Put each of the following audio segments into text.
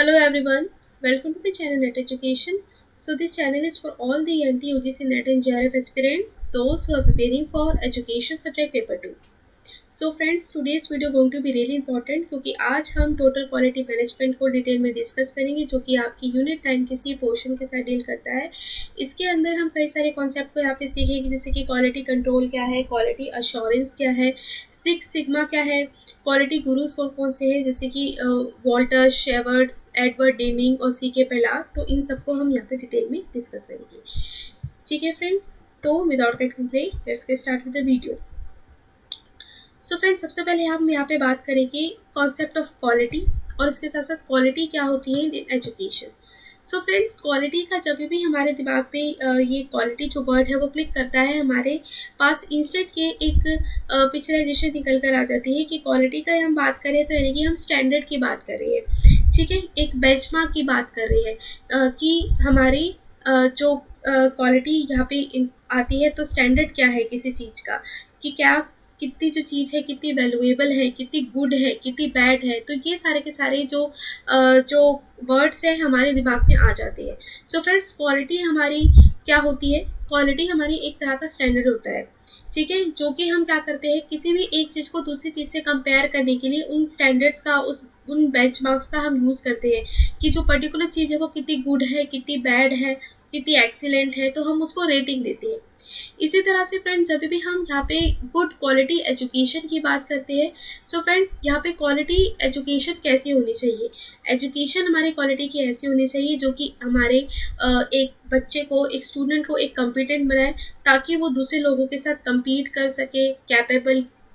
Hello everyone, welcome to my channel Net Education. So this channel is for all the NT UGC Net and JRF aspirants, those who are preparing for education subject paper 2. So friends today's video going to be really important क्योंकि आज हम total quality management को detail में discuss करेंगे जो कि आपकी unit 9 किसी पोर्शन के साथ डील करता है। इसके अंदर हम कई सारे कॉन्सेप्ट को यहाँ पे सीखेंगे जैसे कि क्वालिटी कंट्रोल क्या है, क्वालिटी अश्योरेंस क्या है, सिक्स सिग्मा क्या है, क्वालिटी गुरुज कौन कौन से हैं जैसे कि वॉल्टर, शेवर्ट्स, एडवर्ड डेमिंग और सी के प्रहलाद। तो इन सबको हम यहाँ पे डिटेल में डिस्कस करेंगे। ठीक है फ्रेंड्स, तो without getting delay let's get start with the video. So friends, सबसे पहले हम यहाँ पे बात करेंगे कॉन्सेप्ट ऑफ क्वालिटी और इसके साथ साथ क्वालिटी क्या होती है in education. So friends, quality का जब भी हमारे दिमाग पे ये क्वालिटी जो वर्ड है वो क्लिक करता है, हमारे पास इंस्टेंट ये एक पिक्चराइजेशन निकल कर आ जाती है कि क्वालिटी का हम बात करें तो यानी कि हम स्टैंडर्ड की बात कर रहे हैं। ठीक है, एक बेंचमार्क की बात कर रही है कि हमारी जो क्वालिटी यहाँ पे आती है तो स्टैंडर्ड क्या है किसी चीज़ का, कि क्या कितनी जो चीज़ है कितनी वैल्यूएबल है, कितनी गुड है, कितनी बैड है। तो ये सारे के सारे जो वर्ड्स हैं हमारे दिमाग में आ जाते हैं। सो फ्रेंड्स, क्वालिटी हमारी क्या होती है? क्वालिटी हमारी एक तरह का स्टैंडर्ड होता है, ठीक है, जो कि हम क्या करते हैं किसी भी एक चीज़ को दूसरी चीज़ से कंपेयर करने के लिए उन स्टैंडर्ड्स का उन बेंचमार्क्स का हम यूज़ करते हैं कि जो पर्टिकुलर चीज़ है वो कितनी गुड है, कितनी बैड है, कितनी एक्सीलेंट है, तो हम उसको रेटिंग देते हैं। इसी तरह से फ्रेंड्स, जब भी हम यहाँ पे गुड क्वालिटी एजुकेशन की बात करते हैं, सो फ्रेंड्स यहाँ पे क्वालिटी एजुकेशन कैसी होनी चाहिए? एजुकेशन हमारी क्वालिटी की ऐसी होनी चाहिए जो कि हमारे एक बच्चे को, एक स्टूडेंट को एक कॉम्पिटेंट बनाए ताकि वो दूसरे लोगों के साथ कम्पीट कर सके,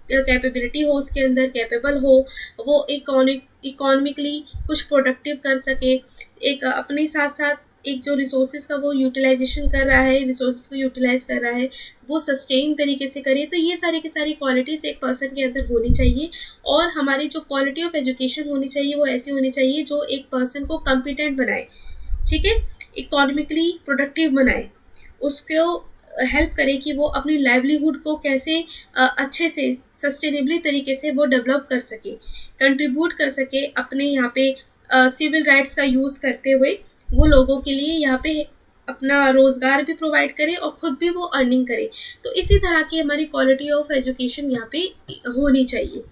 कैपेबिलिटी हो उसके अंदर, कैपेबल हो, वो इकोनॉमिकली कुछ प्रोडक्टिव कर सके, एक अपने साथ साथ एक जो रिसोर्सेज का वो यूटिलाइजेशन कर रहा है, रिसोर्सेज को यूटिलाइज कर रहा है, वो सस्टेन तरीके से करे। तो ये सारी की सारी क्वालिटीज़ एक पर्सन के अंदर होनी चाहिए। और हमारी जो क्वालिटी ऑफ एजुकेशन होनी चाहिए वो ऐसी होनी चाहिए जो एक पर्सन को कॉम्पिटेंट बनाए, ठीक है, इकोनॉमिकली प्रोडक्टिव बनाए, उसको हेल्प करे कि वो अपनी लाइवलीहुड को कैसे अच्छे से सस्टेनेबली तरीके से वो डेवलप कर सके, कंट्रीब्यूट कर सके अपने यहाँ पे सिविल राइट्स का यूज़ करते हुए वो लोगों के लिए यहाँ पे अपना रोज़गार भी प्रोवाइड करे और ख़ुद भी वो अर्निंग करे। तो इसी तरह की हमारी क्वालिटी ऑफ एजुकेशन यहाँ पे होनी चाहिए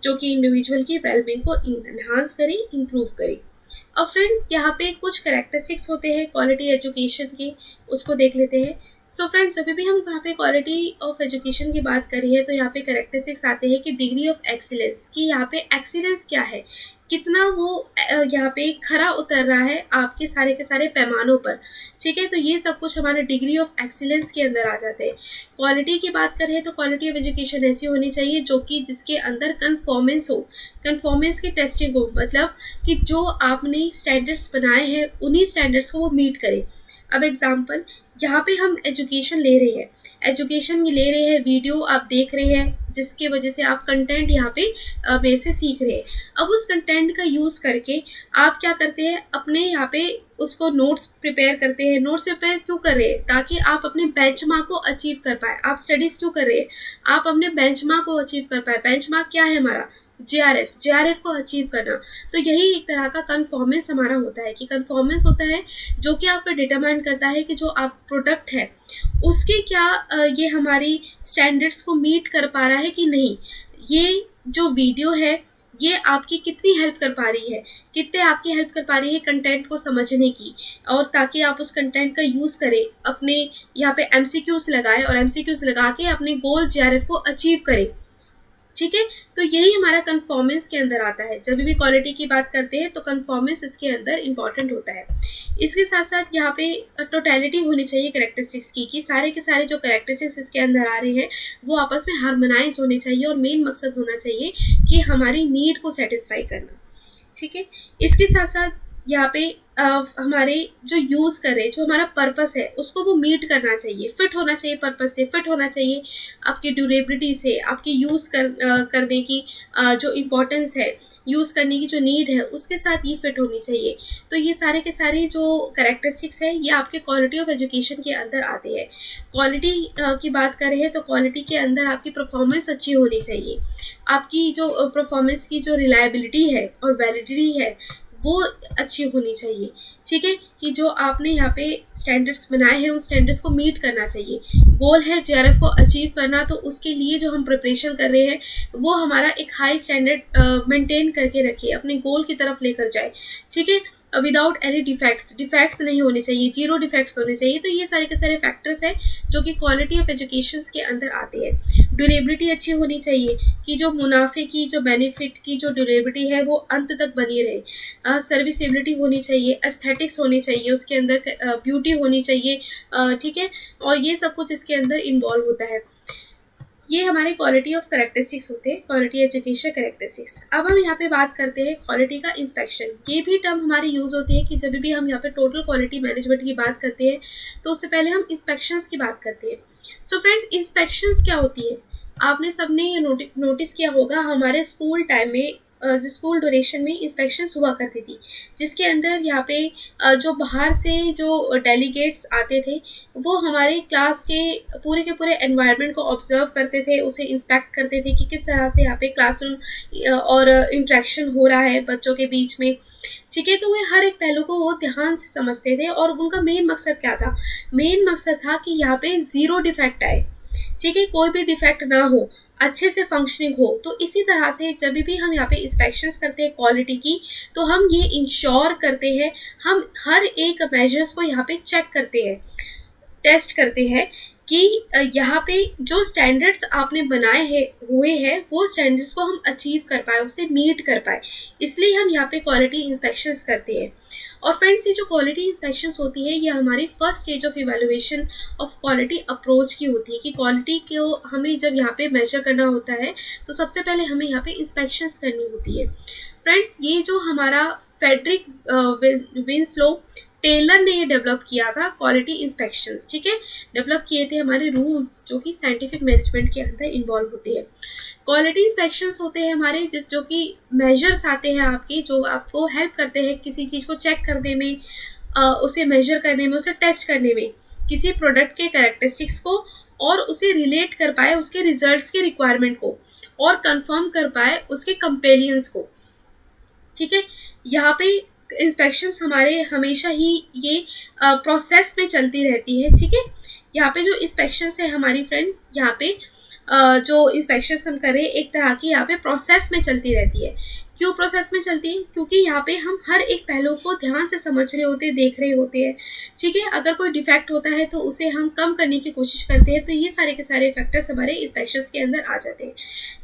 जो कि इंडिविजुअल की वेलबींग को इन्हांस करे, इम्प्रूव करे। और फ्रेंड्स, यहाँ पे कुछ कैरेक्टरिस्टिक्स होते हैं क्वालिटी एजुकेशन के, उसको देख लेते हैं। सो फ्रेंड्स, अभी भी हम यहाँ पे क्वालिटी ऑफ एजुकेशन की बात कर रही है तो यहाँ पे कैरेक्टरिस्टिक्स आते हैं कि डिग्री ऑफ एक्सीलेंस, कि यहाँ पे एक्सीलेंस क्या है, कितना वो यहाँ पे खरा उतर रहा है आपके सारे के सारे पैमानों पर, ठीक है। तो ये सब कुछ हमारे डिग्री ऑफ एक्सीलेंस के अंदर आ जाते हैं। क्वालिटी की बात करें तो क्वालिटी ऑफ एजुकेशन ऐसी होनी चाहिए जो कि जिसके अंदर कन्फॉर्मेंस हो, कन्फॉर्मेंस की टेस्टिंग हो, मतलब कि जो आपने स्टैंडर्ड्स बनाए हैं उन्हीं स्टैंडर्ड्स को वो मीट करे। अब एग्जाम्पल, यहाँ पे हम एजुकेशन ले रहे हैं, वीडियो आप देख रहे हैं जिसके वजह से आप कंटेंट यहाँ पे मेरे से सीख रहे हैं। अब उस कंटेंट का यूज़ करके आप क्या करते हैं, अपने यहाँ पे उसको नोट्स प्रिपेयर करते हैं। नोट्स प्रिपेयर क्यों कर रहे हैं? ताकि आप अपने बेंचमार्क को अचीव कर पाए। आप स्टडीज़ क्यों कर रहे हैं? आप अपने बेंचमार्क को अचीव कर पाए। बेंचमार्क क्या है हमारा? जेआरएफ को अचीव करना। तो यही एक तरह का कन्फॉर्मेंस हमारा होता है कि कन्फॉर्मेंस होता है जो कि आपको डिटरमाइन करता है कि जो आप प्रोडक्ट है उसके क्या ये हमारी स्टैंडर्ड्स को मीट कर पा रहा है कि नहीं। ये जो वीडियो है ये आपकी कितनी हेल्प कर पा रही है, कितने आपकी हेल्प कर पा रही है कंटेंट को समझने की, और ताकि आप उस कंटेंट का यूज़ करें, अपने यहाँ पे एमसीक्यूज लगाए और एमसीक्यूज लगा के अपने गोल जेआरएफ को अचीव करें, ठीक है। तो यही हमारा कन्फॉर्मेंस के अंदर आता है। जब भी क्वालिटी की बात करते हैं तो कन्फॉर्मेंस इसके अंदर इंपॉर्टेंट होता है। इसके साथ साथ यहाँ पे टोटलिटी होनी चाहिए कैरेक्टरिस्टिक्स की, कि सारे के सारे जो कैरेक्टरिस्टिक्स इसके अंदर आ रहे हैं वो आपस में हार्मोनाइज होने चाहिए और मेन मकसद होना चाहिए कि हमारी नीड को सेटिस्फाई करना, ठीक है। इसके साथ साथ यहाँ पे हमारे जो यूज़ करें, जो हमारा पर्पस है उसको वो मीट करना चाहिए, फिट होना चाहिए, पर्पस से फिट होना चाहिए, आपकी ड्यूरेबिलिटी से, आपकी यूज़ करने की जो इम्पोर्टेंस है, यूज़ करने की जो नीड है उसके साथ ये फिट होनी चाहिए। तो ये सारे के सारे जो कैरेक्टरिस्टिक्स है ये आपके क्वालिटी ऑफ एजुकेशन के अंदर आते हैं। क्वालिटी की बात करें तो क्वालिटी के अंदर आपकी परफॉर्मेंस अच्छी होनी चाहिए, आपकी जो परफॉर्मेंस की जो रिलायबिलिटी है और वैलिडिटी है वो अच्छी होनी चाहिए। ठीक है, कि जो आपने यहाँ पे स्टैंडर्ड्स बनाए हैं उस स्टैंडर्ड्स को मीट करना चाहिए। गोल है जेआरएफ को अचीव करना, तो उसके लिए जो हम प्रिपरेशन कर रहे हैं वो हमारा एक हाई स्टैंडर्ड मेंटेन करके रखे, अपने गोल की तरफ लेकर जाए। ठीक है, विदाउट एनी डिफेक्ट्स नहीं होने चाहिए, जीरो डिफेक्ट्स होने चाहिए। तो ये सारे के सारे फैक्टर्स हैं जो कि क्वालिटी ऑफ एजुकेशन के अंदर आते हैं। ड्यूरेबिलिटी अच्छी होनी चाहिए, कि जो मुनाफे की, जो बेनिफिट की जो ड्यूरेबिलिटी है वो अंत तक बनी रहे। सर्विसेबिलिटी होनी चाहिए, एस्थेटिक्स होनी चाहिए, उसके अंदर ब्यूटी होनी चाहिए। ठीक है, और ये सब कुछ इसके अंदर इन्वॉल्व होता है। ये हमारे क्वालिटी ऑफ करेक्टरिस्टिक्स होते हैं, क्वालिटी एजुकेशन करेक्टरिस्टिक्स। अब हम यहाँ पे बात करते हैं क्वालिटी का इंस्पेक्शन। ये भी टर्म हमारी यूज़ होती है कि जब भी हम यहाँ पे टोटल क्वालिटी मैनेजमेंट की बात करते हैं तो उससे पहले हम इंस्पेक्शंस की बात करते हैं। सो फ्रेंड्स, इंस्पेक्शंस क्या होती है? आपने सबने ये नोटिस किया होगा, हमारे स्कूल टाइम में जो स्कूल ड्यूरेशन में इंस्पेक्शंस हुआ करती थी, जिसके अंदर यहाँ पे जो बाहर से जो डेलीगेट्स आते थे वो हमारे क्लास के पूरे एनवायरनमेंट को ऑब्जर्व करते थे, उसे इंस्पेक्ट करते थे कि किस तरह से यहाँ पे क्लासरूम और इंट्रैक्शन हो रहा है बच्चों के बीच में। ठीक है, तो वे हर एक पहलू को वो ध्यान से समझते थे और उनका मेन मकसद क्या था? मेन मकसद था कि यहाँ पे ज़ीरो डिफेक्ट आए। ठीक है, कोई भी डिफेक्ट ना हो, अच्छे से फंक्शनिंग हो। तो इसी तरह से जब भी हम यहाँ पे इंस्पेक्शंस करते हैं क्वालिटी की, तो हम ये इंश्योर करते हैं, हम हर एक मेजर्स को यहाँ पे चेक करते हैं, टेस्ट करते हैं कि यहाँ पे जो स्टैंडर्ड्स आपने बनाए हैं हुए हैं वो स्टैंडर्ड्स को हम अचीव कर पाए, उसे मीट कर पाए। इसलिए हम यहाँ पे क्वालिटी इंस्पेक्शंस करते हैं। और फ्रेंड्स, ये जो क्वालिटी इंस्पेक्शंस होती है ये हमारी first stage of evaluation of quality approach की होती है, कि क्वालिटी को हमें जब यहाँ पे मेजर करना होता है तो सबसे पहले हमें यहाँ पे इंस्पेक्शंस करनी होती है। फ्रेंड्स, ये जो हमारा फेडरिक विंसलो टेलर ने ये डेवलप किया था क्वालिटी इंस्पेक्शंस। ठीक है, डेवलप किए थे हमारे रूल्स जो कि साइंटिफिक मैनेजमेंट के अंदर इन्वॉल्व होते हैं। क्वालिटी इंस्पेक्शंस होते हैं हमारे जो कि मेजर्स आते हैं आपके, जो आपको हेल्प करते हैं किसी चीज़ को चेक करने में, उसे मेजर करने में, उसे टेस्ट करने में, किसी प्रोडक्ट के कैरेक्टरिस्टिक्स को, और उसे रिलेट कर पाए उसके रिजल्ट्स के रिक्वायरमेंट को, और कंफर्म कर पाए उसके कंपेलियंस को। ठीक है, यहाँ पे इंस्पेक्शंस हमारे हमेशा ही ये प्रोसेस में चलती रहती है। ठीक है, यहाँ पे जो इंस्पेक्शंस है हमारी फ्रेंड्स, यहाँ पे जो इंस्पेक्शंस हम करें एक तरह की यहाँ पे प्रोसेस में चलती रहती है। क्यों प्रोसेस में चलती है? क्योंकि यहाँ पे हम हर एक पहलू को ध्यान से समझ रहे होते हैं, देख रहे होते हैं। ठीक है, अगर कोई डिफेक्ट होता है तो उसे हम कम करने की कोशिश करते हैं। तो ये सारे के सारे फैक्टर्स हमारे इंस्पेक्शंस के अंदर आ जाते हैं।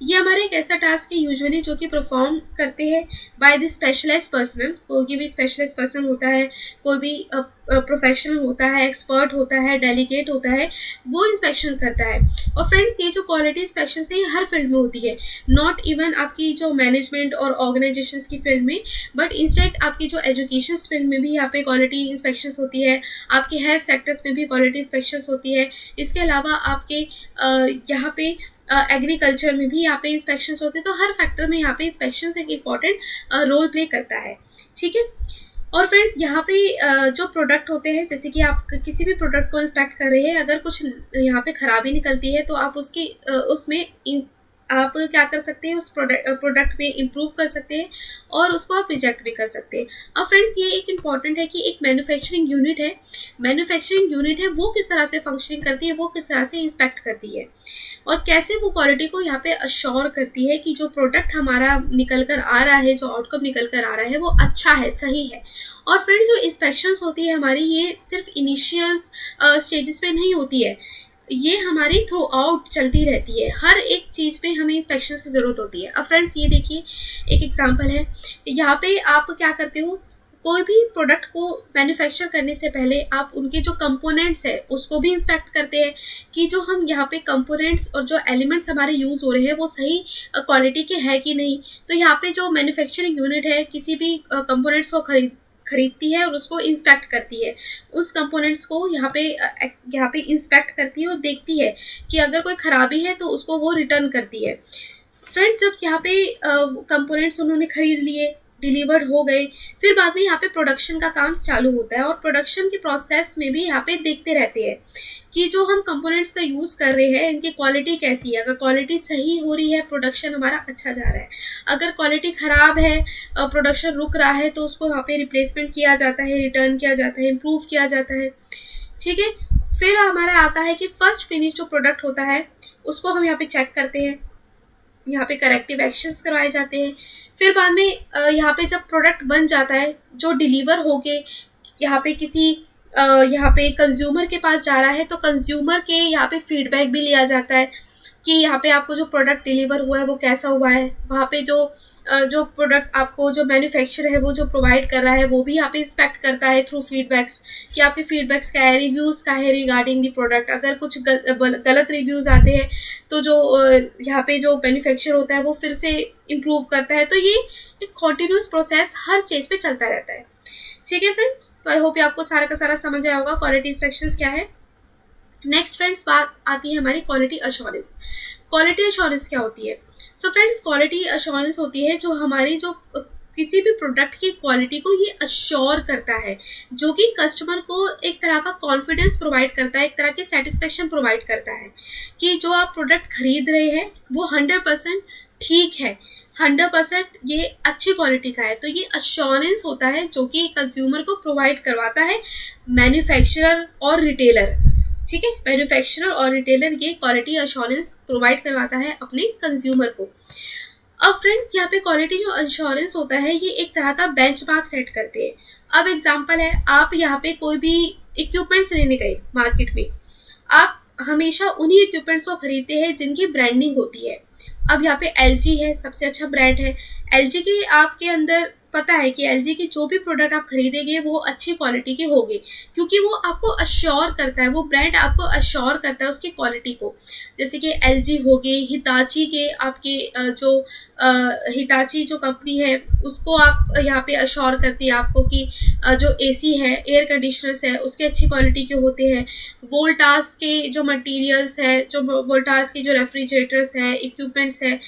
ये हमारा एक ऐसा टास्क है यूजुअली जो कि परफॉर्म करते हैं बाय द स्पेशलाइज्ड पर्सन। कोई भी स्पेशलाइज्ड पर्सन होता है, कोई भी प्रोफेशनल होता है, एक्सपर्ट होता है, डेलीगेट होता है, वो इंस्पेक्शन करता है। और फ्रेंड्स, ये जो क्वालिटी इंस्पेक्शन है ये हर फील्ड में होती है, नॉट इवन आपकी जो मैनेजमेंट और ऑर्गेनाइजेशंस की फील्ड में, बट इंस्टेड आपकी जो एजुकेशन फील्ड में भी यहाँ पे क्वालिटी इंस्पेक्शंस होती है, आपके हेल्थ सेक्टर्स में भी क्वालिटी इंस्पेक्शंस होती है। इसके अलावा आपके यहाँ पे एग्रीकल्चर में भी यहाँ पे इंस्पेक्शंस होते हैं। तो हर फैक्टर में यहाँ पे इंस्पेक्शंस एक इम्पॉर्टेंट रोल प्ले करता है। ठीक है, और फ्रेंड्स, यहाँ पे जो प्रोडक्ट होते हैं, जैसे कि आप किसी भी प्रोडक्ट को इंस्पेक्ट कर रहे हैं, अगर कुछ यहाँ पे खराबी निकलती है तो आप उसके उसमें आप क्या कर सकते हैं, उस प्रोडक्ट पे इम्प्रूव कर सकते हैं और उसको आप रिजेक्ट भी कर सकते हैं। अब फ्रेंड्स, ये एक इम्पॉर्टेंट है कि एक मैन्युफैक्चरिंग यूनिट है वो किस तरह से फंक्शनिंग करती है, वो किस तरह से इंस्पेक्ट करती है, और कैसे वो क्वालिटी को यहाँ पे अश्योर करती है कि जो प्रोडक्ट हमारा निकल कर आ रहा है, जो आउटकम निकल कर आ रहा है वो अच्छा है, सही है। और फ्रेंड्स, जो इंस्पेक्शंस होती है हमारी, ये सिर्फ इनिशियल स्टेजेस में नहीं होती है, ये हमारी थ्रू आउट चलती रहती है। हर एक चीज़ पे हमें इंस्पेक्शंस की ज़रूरत होती है। अब फ्रेंड्स, ये देखिए एक एग्जांपल है, यहाँ पे आप क्या करते हो, कोई भी प्रोडक्ट को मैन्युफैक्चर करने से पहले आप उनके जो कंपोनेंट्स है उसको भी इंस्पेक्ट करते हैं कि जो हम यहाँ पे कंपोनेंट्स और जो एलिमेंट्स हमारे यूज़ हो रहे हैं वो सही क्वालिटी के है कि नहीं। तो यहाँ पे जो मैन्युफैक्चरिंग यूनिट है किसी भी कंपोनेंट्स को खरीदती है और उसको इंस्पेक्ट करती है, उस कंपोनेंट्स को यहाँ पे इंस्पेक्ट करती है और देखती है कि अगर कोई ख़राबी है तो उसको वो रिटर्न करती है। फ्रेंड्स, जब यहाँ पे कंपोनेंट्स उन्होंने खरीद लिए, डिलीवर्ड हो गए, फिर बाद में यहाँ पे प्रोडक्शन का काम चालू होता है। और प्रोडक्शन के प्रोसेस में भी यहाँ पे देखते रहते हैं कि जो हम कंपोनेंट्स का यूज़ कर रहे हैं इनकी क्वालिटी कैसी है। अगर क्वालिटी सही हो रही है, प्रोडक्शन हमारा अच्छा जा रहा है। अगर क्वालिटी ख़राब है, प्रोडक्शन रुक रहा है, तो उसको वहाँ पे रिप्लेसमेंट किया जाता है, रिटर्न किया जाता है, इम्प्रूव किया जाता है। ठीक है, फिर हमारा आता है कि फर्स्ट फिनिश जो प्रोडक्ट होता है उसको हम यहाँ पे चेक करते हैं, यहाँ पे करेक्टिव एक्शंस करवाए जाते हैं। फिर बाद में यहाँ पे जब प्रोडक्ट बन जाता है, जो डिलीवर होके यहाँ पे किसी यहाँ पे कंज्यूमर के पास जा रहा है, तो कंज्यूमर के यहाँ पे फीडबैक भी लिया जाता है कि यहाँ पे आपको जो प्रोडक्ट डिलीवर हुआ है वो कैसा हुआ है। वहाँ पे जो प्रोडक्ट आपको जो मैन्युफैक्चर है वो जो प्रोवाइड कर रहा है वो भी यहाँ पे इंस्पेक्ट करता है थ्रू फीडबैक्स कि आपके फीडबैक्स क्या है, रिव्यूज़ क्या है रिगार्डिंग दी प्रोडक्ट। अगर कुछ गलत रिव्यूज़ आते हैं तो जो यहाँ पे जो मैन्युफैक्चर होता है वो फिर से इम्प्रूव करता है। तो ये एक कॉन्टिन्यूस प्रोसेस हर स्टेज पे चलता रहता है। ठीक है फ्रेंड्स, तो आई होप ये आपको सारा का सारा समझ आया होगा क्वालिटी इंस्पेक्शंस क्या है। नेक्स्ट फ्रेंड्स बात आती है हमारी क्वालिटी अश्योरेंस। क्वालिटी अश्योरेंस क्या होती है? सो फ्रेंड्स, क्वालिटी अश्योरेंस होती है जो हमारी जो किसी भी प्रोडक्ट की क्वालिटी को ये अश्योर करता है, जो कि कस्टमर को एक तरह का कॉन्फिडेंस प्रोवाइड करता है, एक तरह की सेटिस्फेक्शन प्रोवाइड करता है कि जो आप प्रोडक्ट खरीद रहे हैं वो 100% ठीक है, 100% ये अच्छी क्वालिटी का है। तो ये अश्योरेंस होता है जो कि कंज्यूमर को प्रोवाइड करवाता है मैन्युफैक्चरर और रिटेलर। ठीक है, मैन्युफैक्चरर और रिटेलर ये क्वालिटी अश्योरेंस प्रोवाइड करवाता है अपने कंज्यूमर को। अब फ्रेंड्स, यहाँ पे क्वालिटी जो इंश्योरेंस होता है ये एक तरह का बेंचमार्क सेट करते हैं। अब एग्जांपल है, आप यहाँ पे कोई भी इक्विपमेंट्स लेने गए मार्केट में, आप हमेशा उन्हीं इक्विपमेंट्स को खरीदते हैं जिनकी ब्रांडिंग होती है। अब यहाँ पे LG है, सबसे अच्छा ब्रांड है। LG की आपके अंदर पता है कि LG की जो भी प्रोडक्ट आप खरीदेंगे वो अच्छी क्वालिटी के होंगे, क्योंकि वो आपको अश्योर करता है, वो ब्रांड आपको अश्योर करता है उसकी क्वालिटी को। जैसे कि LG हो गई, हिताची के आपके जो हिताची जो कंपनी है उसको आप यहाँ पे अश्योर करती है आपको कि जो AC है, एयर कंडीशनर्स है, उसके अच्छी क्वालिटी के होते हैं। वोल्टास के जो मटेरियल्स है, जो वोल्टास के जो रेफ्रिजरेटर्स है, इक्विपमेंट्स है,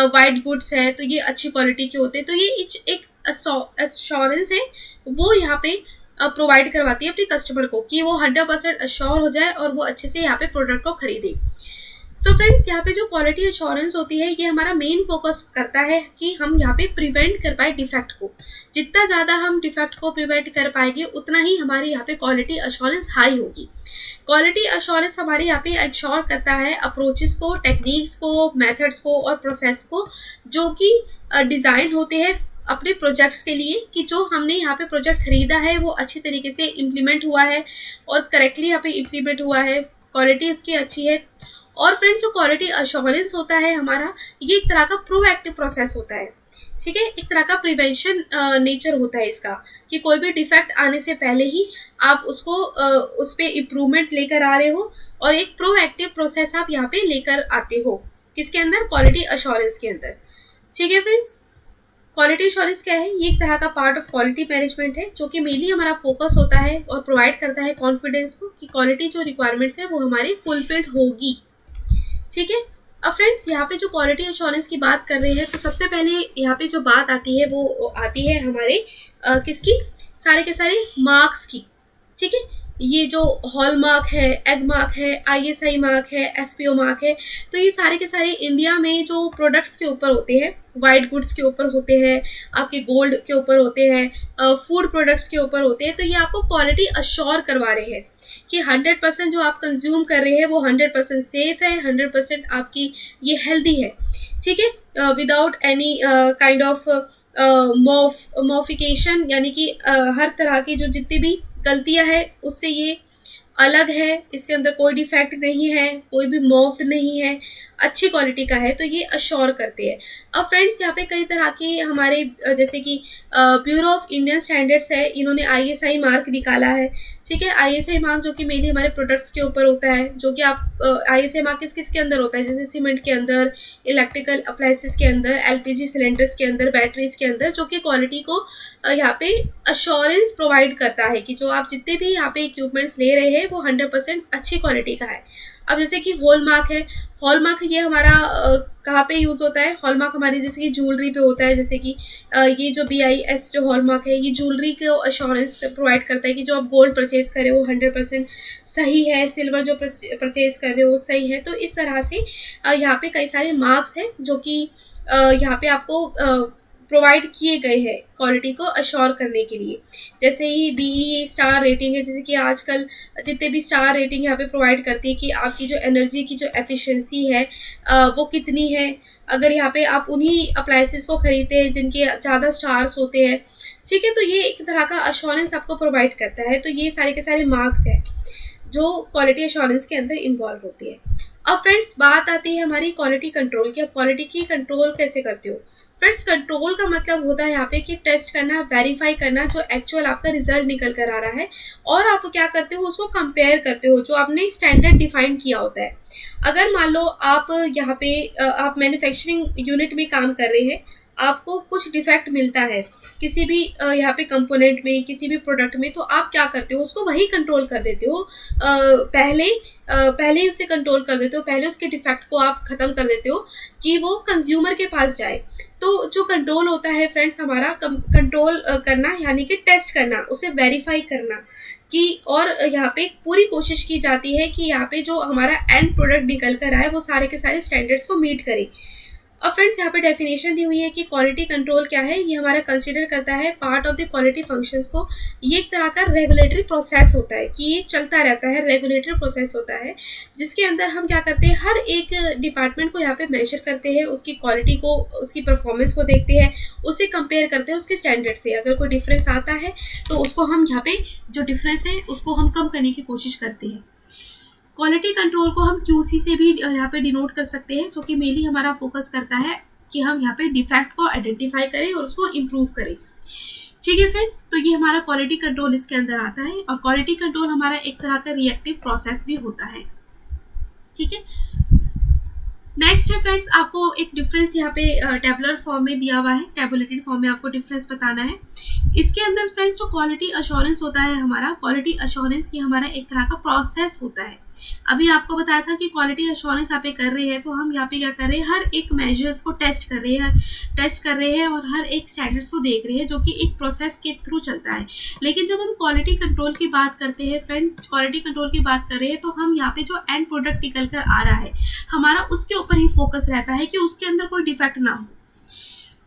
वाइट गुड्स है, तो ये अच्छी क्वालिटी के होते हैं। तो ये एक अश्योरेंस है वो यहाँ पे प्रोवाइड करवाती है अपने कस्टमर को कि वो 100% अश्योर हो जाए और वो अच्छे से यहाँ पे प्रोडक्ट को खरीदे। सो फ्रेंड्स, यहाँ पे जो क्वालिटी अश्योरेंस होती है ये हमारा मेन फोकस करता है कि हम यहाँ पे प्रिवेंट कर पाए डिफेक्ट को। जितना ज़्यादा हम डिफेक्ट को प्रिवेंट कर पाएंगे उतना ही हमारे यहाँ पे क्वालिटी अश्योरेंस हाई होगी। क्वालिटी अश्योरेंस हमारे यहाँ पे इंश्योर करता है अप्रोचेस को, टेक्निक्स को, मेथड्स को और प्रोसेस को, जो कि डिज़ाइन होते हैं अपने प्रोजेक्ट्स के लिए, कि जो हमने यहाँ पे प्रोजेक्ट खरीदा है वो अच्छी तरीके से इम्प्लीमेंट हुआ है और करेक्टली यहाँ पे इम्प्लीमेंट हुआ है, क्वालिटी उसकी अच्छी है। और फ्रेंड्स, जो क्वालिटी अश्योरेंस होता है हमारा, ये एक तरह का प्रोएक्टिव प्रोसेस होता है। ठीक है, एक तरह का प्रिवेंशन नेचर होता है इसका, कि कोई भी डिफेक्ट आने से पहले ही आप उसको उस पर इम्प्रूवमेंट लेकर आ रहे हो और एक प्रोएक्टिव प्रोसेस आप यहाँ पे लेकर आते हो। किसके अंदर? क्वालिटी अश्योरेंस के अंदर। ठीक है फ्रेंड्स, क्वालिटी अश्योरेंस क्या है? ये एक तरह का पार्ट ऑफ क्वालिटी मैनेजमेंट है जो कि मेनली हमारा फोकस होता है और प्रोवाइड करता है कॉन्फिडेंस को कि क्वालिटी जो रिक्वायरमेंट्स है वो हमारी फुलफिल्ड होगी। ठीक है, अब फ्रेंड्स, यहाँ पे जो क्वालिटी अश्योरेंस की बात कर रहे हैं तो सबसे पहले यहाँ पे जो बात आती है वो आती है हमारे किसकी? सारे के सारे मार्क्स की। ठीक है, ये जो हॉल मार्क है, एग मार्क है, ISI मार्क है, FPO मार्क है, तो ये सारे के सारे इंडिया में जो प्रोडक्ट्स के ऊपर होते हैं, वाइट गुड्स के ऊपर होते हैं, आपके गोल्ड के ऊपर होते हैं, फूड प्रोडक्ट्स के ऊपर होते हैं, तो ये आपको क्वालिटी अश्योर करवा रहे हैं कि 100% जो आप कंज्यूम कर रहे हैं वो 100% सेफ है, 100% आपकी ये हेल्दी है। ठीक है, without any kind of modification, यानी कि हर तरह की जो जितनी भी गलतियां है उससे ये अलग है, इसके अंदर कोई डिफेक्ट नहीं है, कोई भी मॉफ नहीं है, अच्छी क्वालिटी का है, तो ये अश्योर करते हैं। अब फ्रेंड्स, यहाँ पे कई तरह के हमारे जैसे कि ब्यूरो ऑफ इंडियन स्टैंडर्ड्स है, इन्होंने ISI मार्क निकाला है। ठीक है, ISI मार्क जो कि मेनली हमारे प्रोडक्ट्स के ऊपर होता है, जो कि आप ISI मार्क किस किस के अंदर होता है, जैसे सीमेंट के अंदर, इलेक्ट्रिकल अप्लायंसेस के अंदर, LPG सिलेंडर्स के अंदर, बैटरीज के अंदर, जो कि क्वालिटी को यहाँ पे अश्योरेंस प्रोवाइड करता है कि जो आप जितने भी यहाँ पे इक्विपमेंट्स ले रहे हैं वो 100% अच्छी क्वालिटी का है। अब जैसे कि हॉलमार्क है, हॉलमार्क ये हमारा कहाँ पे यूज़ होता है? हॉलमार्क हमारी जैसे कि ज्वेलरी पे होता है, जैसे कि ये जो BIS जो हॉलमार्क है, ये ज्वेलरी को अश्योरेंस प्रोवाइड करता है कि जो आप गोल्ड परचेज कर रहे हो 100% सही है, सिल्वर जो परचेज कर रहे हो सही है। तो इस तरह से यहाँ पे कई सारे मार्क्स हैं जो कि यहाँ पे आपको प्रोवाइड किए गए हैं क्वालिटी को अश्योर करने के लिए। जैसे ही BE स्टार रेटिंग है, जैसे कि आजकल जितने भी स्टार रेटिंग यहाँ पे प्रोवाइड करती है कि आपकी जो एनर्जी की जो एफिशिएंसी है वो कितनी है। अगर यहाँ पे आप उन्हीं अप्लायंसेस को खरीदते हैं जिनके ज़्यादा स्टार्स होते हैं, ठीक है, तो ये एक तरह का अश्योरेंस आपको प्रोवाइड करता है। तो ये सारे के सारे मार्क्स हैं जो क्वालिटी अश्योरेंस के अंदर इन्वॉल्व होती है। अब फ्रेंड्स बात आती है हमारी क्वालिटी कंट्रोल की। अब क्वालिटी की कंट्रोल कैसे करते हो? फ्रेंड्स कंट्रोल का मतलब होता है यहाँ पे कि टेस्ट करना, वेरीफाई करना जो एक्चुअल आपका रिजल्ट निकल कर आ रहा है, और आप क्या करते हो उसको कंपेयर करते हो जो आपने स्टैंडर्ड डिफाइन किया होता है। अगर मान लो आप यहाँ पे आप मैन्युफैक्चरिंग यूनिट में काम कर रहे हैं, आपको कुछ डिफेक्ट मिलता है किसी भी यहाँ पे कंपोनेंट में, किसी भी प्रोडक्ट में, तो आप क्या करते हो उसको वही कंट्रोल कर देते हो। पहले ही उसे कंट्रोल कर देते हो, पहले उसके डिफेक्ट को आप ख़त्म कर देते हो कि वो कंज्यूमर के पास जाए। तो जो कंट्रोल होता है फ्रेंड्स हमारा कंट्रोल करना यानी कि टेस्ट करना, उसे वेरीफाई करना कि, और यहाँ पे पूरी कोशिश की जाती है कि यहाँ पे जो हमारा एंड प्रोडक्ट निकल कर आए वो सारे के सारे स्टैंडर्ड्स को मीट करे। अब फ्रेंड्स यहाँ पे डेफिनेशन दी हुई है कि क्वालिटी कंट्रोल क्या है। ये हमारा कंसीडर करता है part of the quality functions को। ये एक तरह का रेगुलेटरी प्रोसेस होता है कि ये चलता रहता है, रेगुलेटरी प्रोसेस होता है जिसके अंदर हम क्या करते हैं, हर एक डिपार्टमेंट को यहाँ पे मेजर करते हैं, उसकी क्वालिटी को, उसकी परफॉर्मेंस को देखते हैं, उसे कंपेयर करते हैं उसके स्टैंडर्ड से। अगर कोई डिफरेंस आता है तो उसको हम यहाँ पे जो डिफरेंस है उसको हम कम करने की कोशिश करते हैं। क्वालिटी कंट्रोल को हम QC से भी यहाँ पे डिनोट कर सकते हैं, जो कि मेनली हमारा फोकस करता है कि हम यहाँ पे डिफेक्ट को आइडेंटिफाई करें और उसको इम्प्रूव करें। ठीक है फ्रेंड्स, तो ये हमारा क्वालिटी कंट्रोल इसके अंदर आता है, और क्वालिटी कंट्रोल हमारा एक तरह का रिएक्टिव प्रोसेस भी होता है। ठीक है, नेक्स्ट है फ्रेंड्स, आपको एक डिफरेंस यहाँ पे टेबुलर फॉर्म में दिया हुआ है, टेबुलेटेड फॉर्म में आपको डिफरेंस बताना है। इसके अंदर फ्रेंड्स जो क्वालिटी अश्योरेंस होता है हमारा, क्वालिटी अश्योरेंस ये हमारा एक तरह का प्रोसेस होता है। अभी आपको बताया था कि क्वालिटी अश्योरेंस आप पे कर रहे हैं, तो हम यहाँ पे क्या कर रहे हैं, हर एक मेजर्स को टेस्ट कर रहे हैं और हर एक स्टैंडर्ड्स को देख रहे हैं, जो कि एक प्रोसेस के थ्रू चलता है। लेकिन जब हम क्वालिटी कंट्रोल की बात करते हैं फ्रेंड्स, क्वालिटी कंट्रोल की बात कर रहे हैं, तो हम यहाँ पे जो एंड प्रोडक्ट निकल कर आ रहा है हमारा, उसके ऊपर ही फोकस रहता है कि उसके अंदर कोई डिफेक्ट ना हो।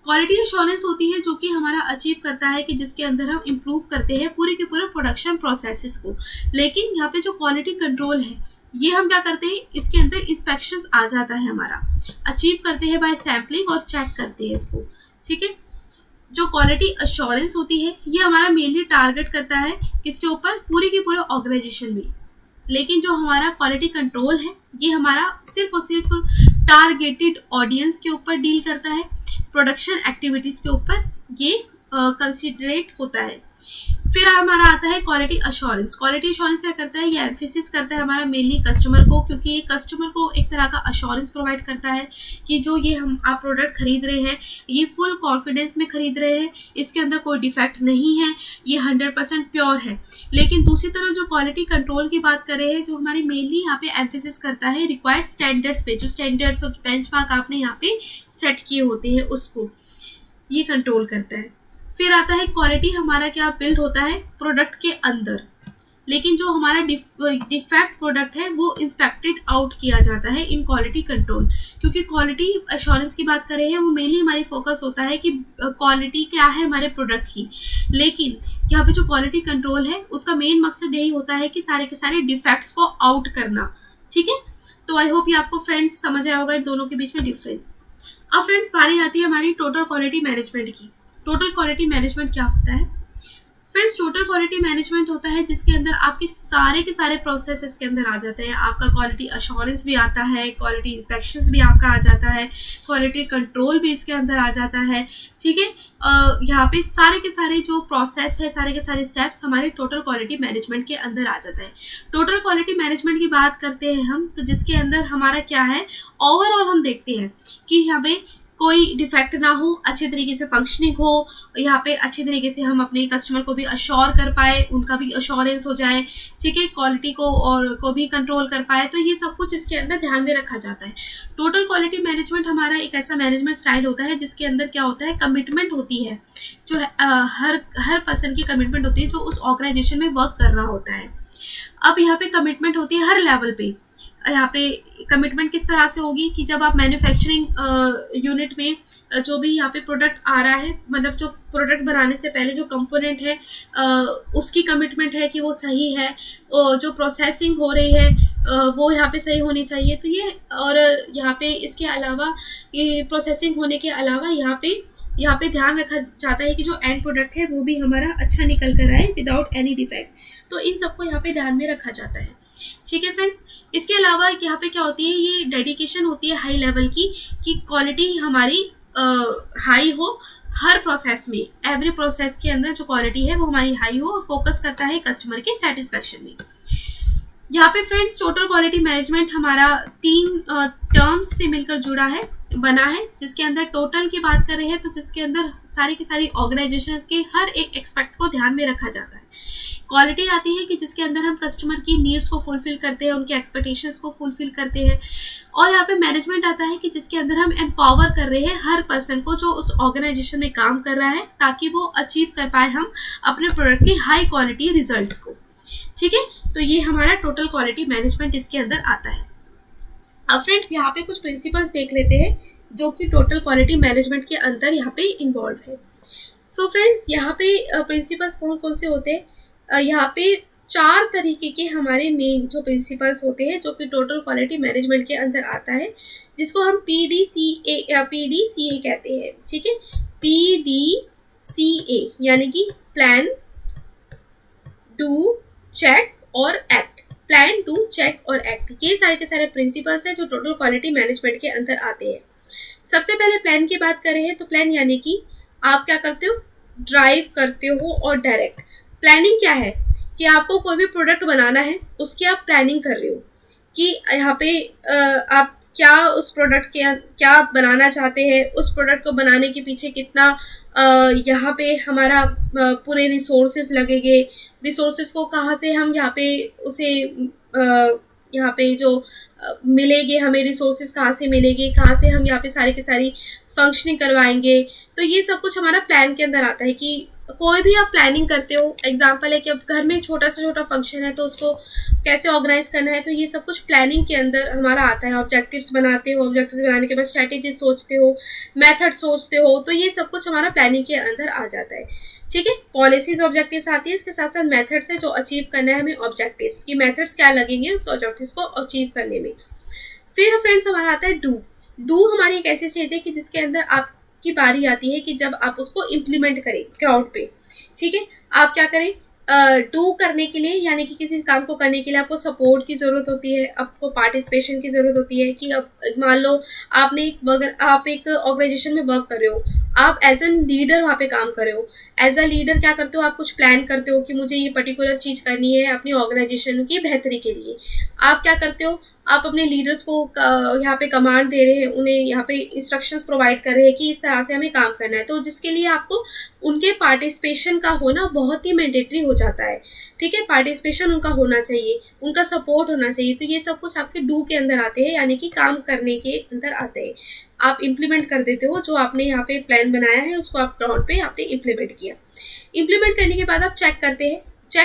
क्वालिटी एश्योरेंस होती है जो कि हमारा अचीव करता है कि जिसके अंदर हम इम्प्रूव करते हैं पूरे के पूरे प्रोडक्शन प्रोसेसेस को। लेकिन यहाँ पे जो क्वालिटी कंट्रोल है ये हम क्या करते हैं, इसके अंदर इंस्पेक्शंस आ जाता है हमारा, अचीव करते हैं बाय सैम्पलिंग और चेक करते हैं इसको। ठीक है, जो क्वालिटी अश्योरेंस होती है ये हमारा मेनली टारगेट करता है किसके ऊपर, पूरे के पूरे ऑर्गेनाइजेशन में। लेकिन जो हमारा क्वालिटी कंट्रोल है ये हमारा सिर्फ और सिर्फ टारगेटेड ऑडियंस के ऊपर डील करता है, प्रोडक्शन एक्टिविटीज़ के ऊपर ये कंसिडरेट होता है। फिर हमारा आता है क्वालिटी अश्योरेंस। क्वालिटी अश्योरेंस क्या करता है, ये एम्फेसिस करता है हमारा मेनली कस्टमर को, क्योंकि ये कस्टमर को एक तरह का अश्योरेंस प्रोवाइड करता है कि जो ये हम आप प्रोडक्ट खरीद रहे हैं ये फुल कॉन्फिडेंस में खरीद रहे हैं, इसके अंदर कोई डिफेक्ट नहीं है, ये 100% प्योर है। लेकिन दूसरी तरफ जो क्वालिटी कंट्रोल की बात कर रहे हैं, जो हमारी मेनली यहाँ पे एम्फेसिस करता है रिक्वायर्ड स्टैंडर्ड्स पे, जो स्टैंडर्ड्स और बेंचमार्क आपने यहाँ पे सेट किए होते हैं उसको ये कंट्रोल करता है। फिर आता है क्वालिटी हमारा क्या बिल्ड होता है प्रोडक्ट के अंदर, लेकिन जो हमारा डिफेक्ट प्रोडक्ट है वो इंस्पेक्टेड आउट किया जाता है इन क्वालिटी कंट्रोल। क्योंकि क्वालिटी एश्योरेंस की बात कर रहे हैं वो मेनली हमारी फोकस होता है कि क्वालिटी क्या है हमारे प्रोडक्ट की। लेकिन यहाँ पे जो क्वालिटी कंट्रोल है उसका मेन मकसद यही होता है कि सारे के सारे डिफेक्ट्स को आउट करना। ठीक है, तो आई होप ये आपको फ्रेंड्स समझ आया होगा इन दोनों के बीच में डिफरेंस। अब फ्रेंड्स बारी आती है हमारी टोटल क्वालिटी मैनेजमेंट की। टोटल क्वालिटी मैनेजमेंट क्या होता है फ्रेंड्स? टोटल क्वालिटी मैनेजमेंट होता है जिसके अंदर आपके सारे के सारे प्रोसेस इसके अंदर आ जाते हैं। आपका क्वालिटी अश्योरेंस भी आता है, क्वालिटी इंस्पेक्शंस भी आपका आ जाता है, क्वालिटी कंट्रोल भी इसके अंदर आ जाता है। ठीक है, यहाँ पे सारे के सारे जो प्रोसेस है, सारे के सारे स्टेप्स हमारे टोटल क्वालिटी मैनेजमेंट के अंदर आ जाता है। टोटल क्वालिटी मैनेजमेंट की बात करते हैं हम, तो जिसके अंदर हमारा क्या है, ओवरऑल हम देखते हैं कि यहाँ पे कोई डिफेक्ट ना हो, अच्छे तरीके से फंक्शनिंग हो, यहाँ पे अच्छे तरीके से हम अपने कस्टमर को भी अश्योर कर पाए, उनका भी अश्योरेंस हो जाए, ठीक है, क्वालिटी को और को भी कंट्रोल कर पाए। तो ये सब कुछ इसके अंदर ध्यान में रखा जाता है। टोटल क्वालिटी मैनेजमेंट हमारा एक ऐसा मैनेजमेंट स्टाइल होता है जिसके अंदर क्या होता है, कमिटमेंट होती है, जो हर पर्सन की कमिटमेंट होती है जो उस ऑर्गेनाइजेशन में वर्क कर रहा होता है। अब यहाँ पे कमिटमेंट होती है हर लेवल पे। यहाँ पे कमिटमेंट किस तरह से होगी कि जब आप मैन्युफैक्चरिंग यूनिट में जो भी यहाँ पे प्रोडक्ट आ रहा है, मतलब जो प्रोडक्ट बनाने से पहले जो कंपोनेंट है उसकी कमिटमेंट है कि वो सही है, जो प्रोसेसिंग हो रही है वो यहाँ पे सही होनी चाहिए। तो ये, और यहाँ पे इसके अलावा ये प्रोसेसिंग होने के अलावा यहाँ पे ध्यान रखा जाता है कि जो एंड प्रोडक्ट है वो भी हमारा अच्छा निकल कर आए विदाउट एनी डिफेक्ट। तो इन सबको यहाँ पे ध्यान में रखा जाता है, ठीक है फ्रेंड्स। इसके अलावा यहाँ पे क्या होती है, ये डेडिकेशन होती है हाई लेवल की, कि क्वालिटी हमारी हाई हो हर प्रोसेस में, एवरी प्रोसेस के अंदर जो क्वालिटी है वो हमारी हाई हो, और फोकस करता है कस्टमर के सेटिस्फेक्शन में। यहाँ पे फ्रेंड्स टोटल क्वालिटी मैनेजमेंट हमारा 3 टर्म्स से मिलकर जुड़ा है, बना है, जिसके अंदर टोटल की बात कर रहे हैं तो जिसके अंदर सारी की सारी ऑर्गेनाइजेशन के हर एक एक्सपेक्ट को ध्यान में रखा जाता है। क्वालिटी आती है कि जिसके अंदर हम कस्टमर की नीड्स को फुलफिल करते हैं, उनके एक्सपेक्टेशंस को फुलफिल करते हैं। और यहाँ पे मैनेजमेंट आता है कि जिसके अंदर हम एम्पावर कर रहे हैं हर पर्सन को जो उस ऑर्गेनाइजेशन में काम कर रहा है, ताकि वो अचीव कर पाए हम अपने प्रोडक्ट की हाई क्वालिटी रिजल्ट्स को, ठीक है। तो ये हमारा टोटल क्वालिटी मैनेजमेंट इसके अंदर आता है। अब फ्रेंड्स यहाँ पे कुछ प्रिंसिपल्स देख लेते हैं जो कि टोटल क्वालिटी मैनेजमेंट के अंदर यहाँ पे इन्वॉल्व है। सो फ्रेंड्स यहाँ पे प्रिंसिपल्स कौन कौन से होते हैं, यहाँ पे 4 तरीके के हमारे मेन जो प्रिंसिपल्स होते हैं जो कि टोटल क्वालिटी मैनेजमेंट के अंदर आता है, जिसको हम PDCA कहते हैं, ठीक है। PDCA यानी कि प्लान, डू, चेक और एक्ट। प्लान, डू, चेक और एक्ट, ये सारे के सारे प्रिंसिपल्स हैं जो टोटल क्वालिटी मैनेजमेंट के अंदर आते हैं। सबसे पहले प्लान की बात करें हैं तो प्लान यानी कि आप क्या करते हो, ड्राइव करते हो और डायरेक्ट। प्लानिंग क्या है कि आपको कोई भी प्रोडक्ट बनाना है, उसकी आप प्लानिंग कर रहे हो कि यहाँ पे आप क्या उस प्रोडक्ट के क्या बनाना चाहते हैं, उस प्रोडक्ट को बनाने के पीछे कितना यहाँ पे हमारा पूरे रिसोर्सेज लगेंगे, रिसोर्सेज को कहाँ से हम यहाँ पे उसे यहाँ पे जो मिलेंगे, हमें रिसोर्सेज कहाँ से मिलेंगे, कहाँ से हम यहाँ पे सारी की सारी फंक्शनिंग करवाएंगे। तो ये सब कुछ हमारा प्लान के अंदर आता है कि कोई भी आप प्लानिंग करते हो। एग्जांपल है कि अब घर में छोटा से छोटा फंक्शन है तो उसको कैसे ऑर्गेनाइज करना है, तो ये सब कुछ प्लानिंग के अंदर हमारा आता है। ऑब्जेक्टिव्स बनाते हो, ऑब्जेक्टिव्स बनाने के बाद स्ट्रैटेजी सोचते हो, मेथड सोचते हो, तो ये सब कुछ हमारा प्लानिंग के अंदर आ जाता है, ठीक है। पॉलिसीज ऑब्जेक्टिव्स आती है, इसके साथ साथ मेथड्स है जो अचीव करना है हमें ऑब्जेक्टिव्स की, मेथड्स क्या लगेंगे उस ऑब्जेक्टिव्स को अचीव करने में। फिर फ्रेंड्स हमारा आता है डू। डू हमारी एक ऐसी चीज है कि जिसके अंदर आपकी बारी आती है कि जब आप उसको इम्प्लीमेंट करें ग्राउंड पे, ठीक है। आप क्या करें, डू करने के लिए यानी कि किसी काम को करने के लिए आपको सपोर्ट की ज़रूरत होती है, आपको पार्टिसिपेशन की ज़रूरत होती है। कि अब मान लो आप एक ऑर्गेनाइजेशन में वर्क कर रहे हो, आप एज एन लीडर वहाँ पे काम कर रहे हो। एज अ लीडर क्या करते हो, आप कुछ प्लान करते हो कि मुझे ये पर्टिकुलर चीज़ करनी है अपनी ऑर्गेनाइजेशन की बेहतरी के लिए। आप क्या करते हो, आप अपने लीडर्स को यहाँ पे कमांड दे रहे हैं, उन्हें यहाँ पे इंस्ट्रक्शंस प्रोवाइड कर रहे हैं कि इस तरह से हमें काम करना है। तो जिसके लिए आपको उनके पार्टिसिपेशन का होना बहुत ही मैंडेटरी हो जाता है, ठीक है। पार्टिसिपेशन उनका होना चाहिए, उनका सपोर्ट होना चाहिए। तो ये सब कुछ आपके डू के अंदर आते हैं, यानी कि काम करने के अंदर आते हैं। आप इम्प्लीमेंट कर देते हो, जो आपने यहाँ पे प्लान बनाया है उसको आप ग्राउंड पे आपने इम्प्लीमेंट किया। इम्प्लीमेंट करने के बाद आप चेक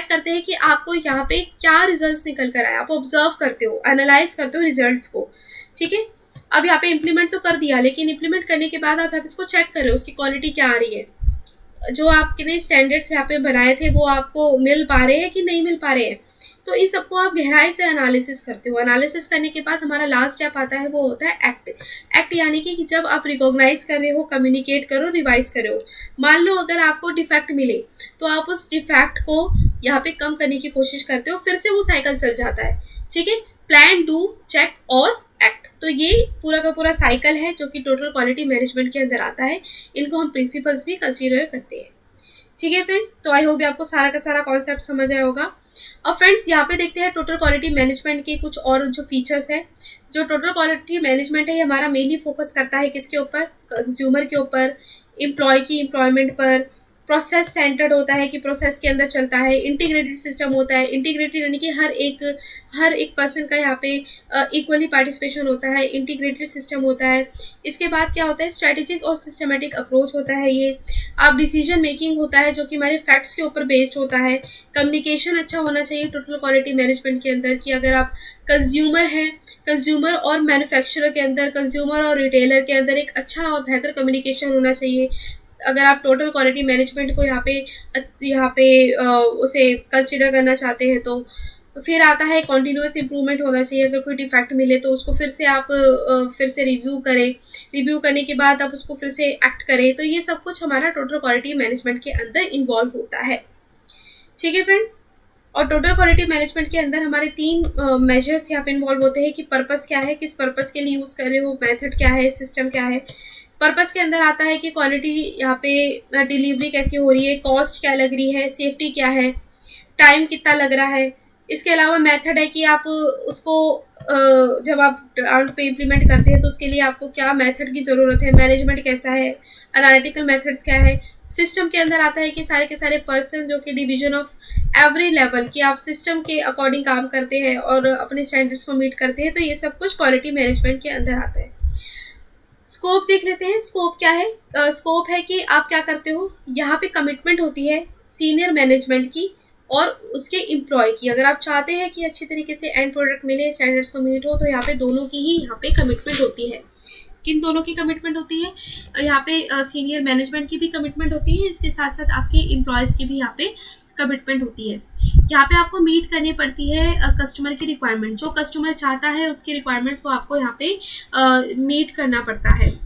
करते हैं कि आपको यहाँ पे क्या रिजल्ट्स निकल कर आए। आप ऑब्जर्व करते हो, एनालाइज करते हो रिजल्ट्स को, ठीक है। अब यहाँ पे इम्प्लीमेंट तो कर दिया, लेकिन इम्प्लीमेंट करने के बाद आप इसको चेक कर रहे हो उसकी क्वालिटी क्या आ रही है, जो आपने स्टैंडर्ड्स यहाँ पे बनाए थे वो आपको मिल पा रहे हैं कि नहीं मिल पा रहे हैं। तो इन सबको आप गहराई से एनालिसिस करते हो। एनालिसिस करने के बाद हमारा लास्ट स्टेप आता है, वो होता है एक्ट। एक्ट यानी कि जब आप रिकॉग्नाइज कर रहे हो, कम्युनिकेट करो, रिवाइज करो। मान लो अगर आपको डिफेक्ट मिले तो आप उस डिफेक्ट को यहाँ पे कम करने की कोशिश करते हो, फिर से वो साइकिल चल जाता है, ठीक है। प्लान, डू, चेक और एक्ट, तो ये पूरा का पूरा साइकिल है जो कि टोटल क्वालिटी मैनेजमेंट के अंदर आता है। इनको हम प्रिंसिपल्स भी कंसीडर करते हैं, ठीक है फ्रेंड्स। तो आई होप आपको सारा का सारा कॉन्सेप्ट समझ आया होगा। अब फ्रेंड्स यहाँ पे देखते हैं टोटल क्वालिटी मैनेजमेंट के कुछ और जो फीचर्स है। जो टोटल क्वालिटी मैनेजमेंट है ये हमारा मेनली फोकस करता है किसके ऊपर, कंज्यूमर के ऊपर, एम्प्लॉय की एम्प्लॉयमेंट पर, प्रोसेस सेंटर्ड होता है कि प्रोसेस के अंदर चलता है, इंटीग्रेटेड सिस्टम होता है, इंटीग्रेटेड यानी कि हर एक पर्सन का यहाँ पे इक्वली पार्टिसिपेशन होता है, इंटीग्रेटेड सिस्टम होता है। इसके बाद क्या होता है, स्ट्रेटेजिक और सिस्टमेटिक अप्रोच होता है ये। आप डिसीजन मेकिंग होता है जो कि हमारे फैक्ट्स के ऊपर बेस्ड होता है। कम्युनिकेशन अच्छा होना चाहिए टोटल क्वालिटी मैनेजमेंट के अंदर, कि अगर आप कंज्यूमर हैं, कंज्यूमर और मैन्युफैक्चरर के अंदर, कंज्यूमर और रिटेलर के अंदर एक अच्छा और बेहतर कम्युनिकेशन होना चाहिए। अगर आप टोटल क्वालिटी मैनेजमेंट को यहाँ पे उसे कंसिडर करना चाहते हैं तो फिर आता है कॉन्टीन्यूअस इंप्रूवमेंट होना चाहिए। अगर कोई डिफेक्ट मिले तो उसको फिर से आप फिर से रिव्यू करें, रिव्यू करने के बाद आप उसको फिर से एक्ट करें। तो ये सब कुछ हमारा टोटल क्वालिटी मैनेजमेंट के अंदर इन्वॉल्व होता है। ठीक है फ्रेंड्स, और टोटल क्वालिटी मैनेजमेंट के अंदर हमारे 3 मेजर्स यहाँ पे इन्वॉल्व होते हैं कि पर्पस क्या है, किस पर्पस के लिए यूज़ कर रहे हो, मेथड क्या है, सिस्टम क्या है। पर्पस के अंदर आता है कि क्वालिटी यहाँ पे डिलीवरी कैसी हो रही है, कॉस्ट क्या लग रही है, सेफ्टी क्या है, टाइम कितना लग रहा है। इसके अलावा मेथड है कि आप उसको जब आप ग्राउंड पे इम्प्लीमेंट करते हैं तो उसके लिए आपको क्या मेथड की ज़रूरत है, मैनेजमेंट कैसा है, एनालिटिकल मेथड्स क्या है। सिस्टम के अंदर आता है कि सारे के सारे पर्सन जो कि डिवीजन ऑफ एवरी लेवल कि आप सिस्टम के अकॉर्डिंग काम करते हैं और अपने स्टैंडर्ड्स को मीट करते हैं। तो ये सब कुछ क्वालिटी मैनेजमेंट के अंदर आता है। स्कोप देख लेते हैं। स्कोप क्या है? स्कोप है कि आप क्या करते हो, यहाँ पे कमिटमेंट होती है सीनियर मैनेजमेंट की और उसके एम्प्लॉय की। अगर आप चाहते हैं कि अच्छी तरीके से एंड प्रोडक्ट मिले, स्टैंडर्ड्स को मीट हो, तो यहाँ पे दोनों की ही यहाँ पे कमिटमेंट होती है। किन दोनों की कमिटमेंट होती है? यहाँ पे सीनियर मैनेजमेंट की भी कमिटमेंट होती है, इसके साथ साथ आपके एम्प्लॉयज़ की भी यहाँ पे कमिटमेंट होती है। यहाँ पे आपको मीट करनी पड़ती है कस्टमर की रिक्वायरमेंट। जो कस्टमर चाहता है उसकी रिक्वायरमेंट्स को आपको यहाँ पे मीट करना पड़ता है।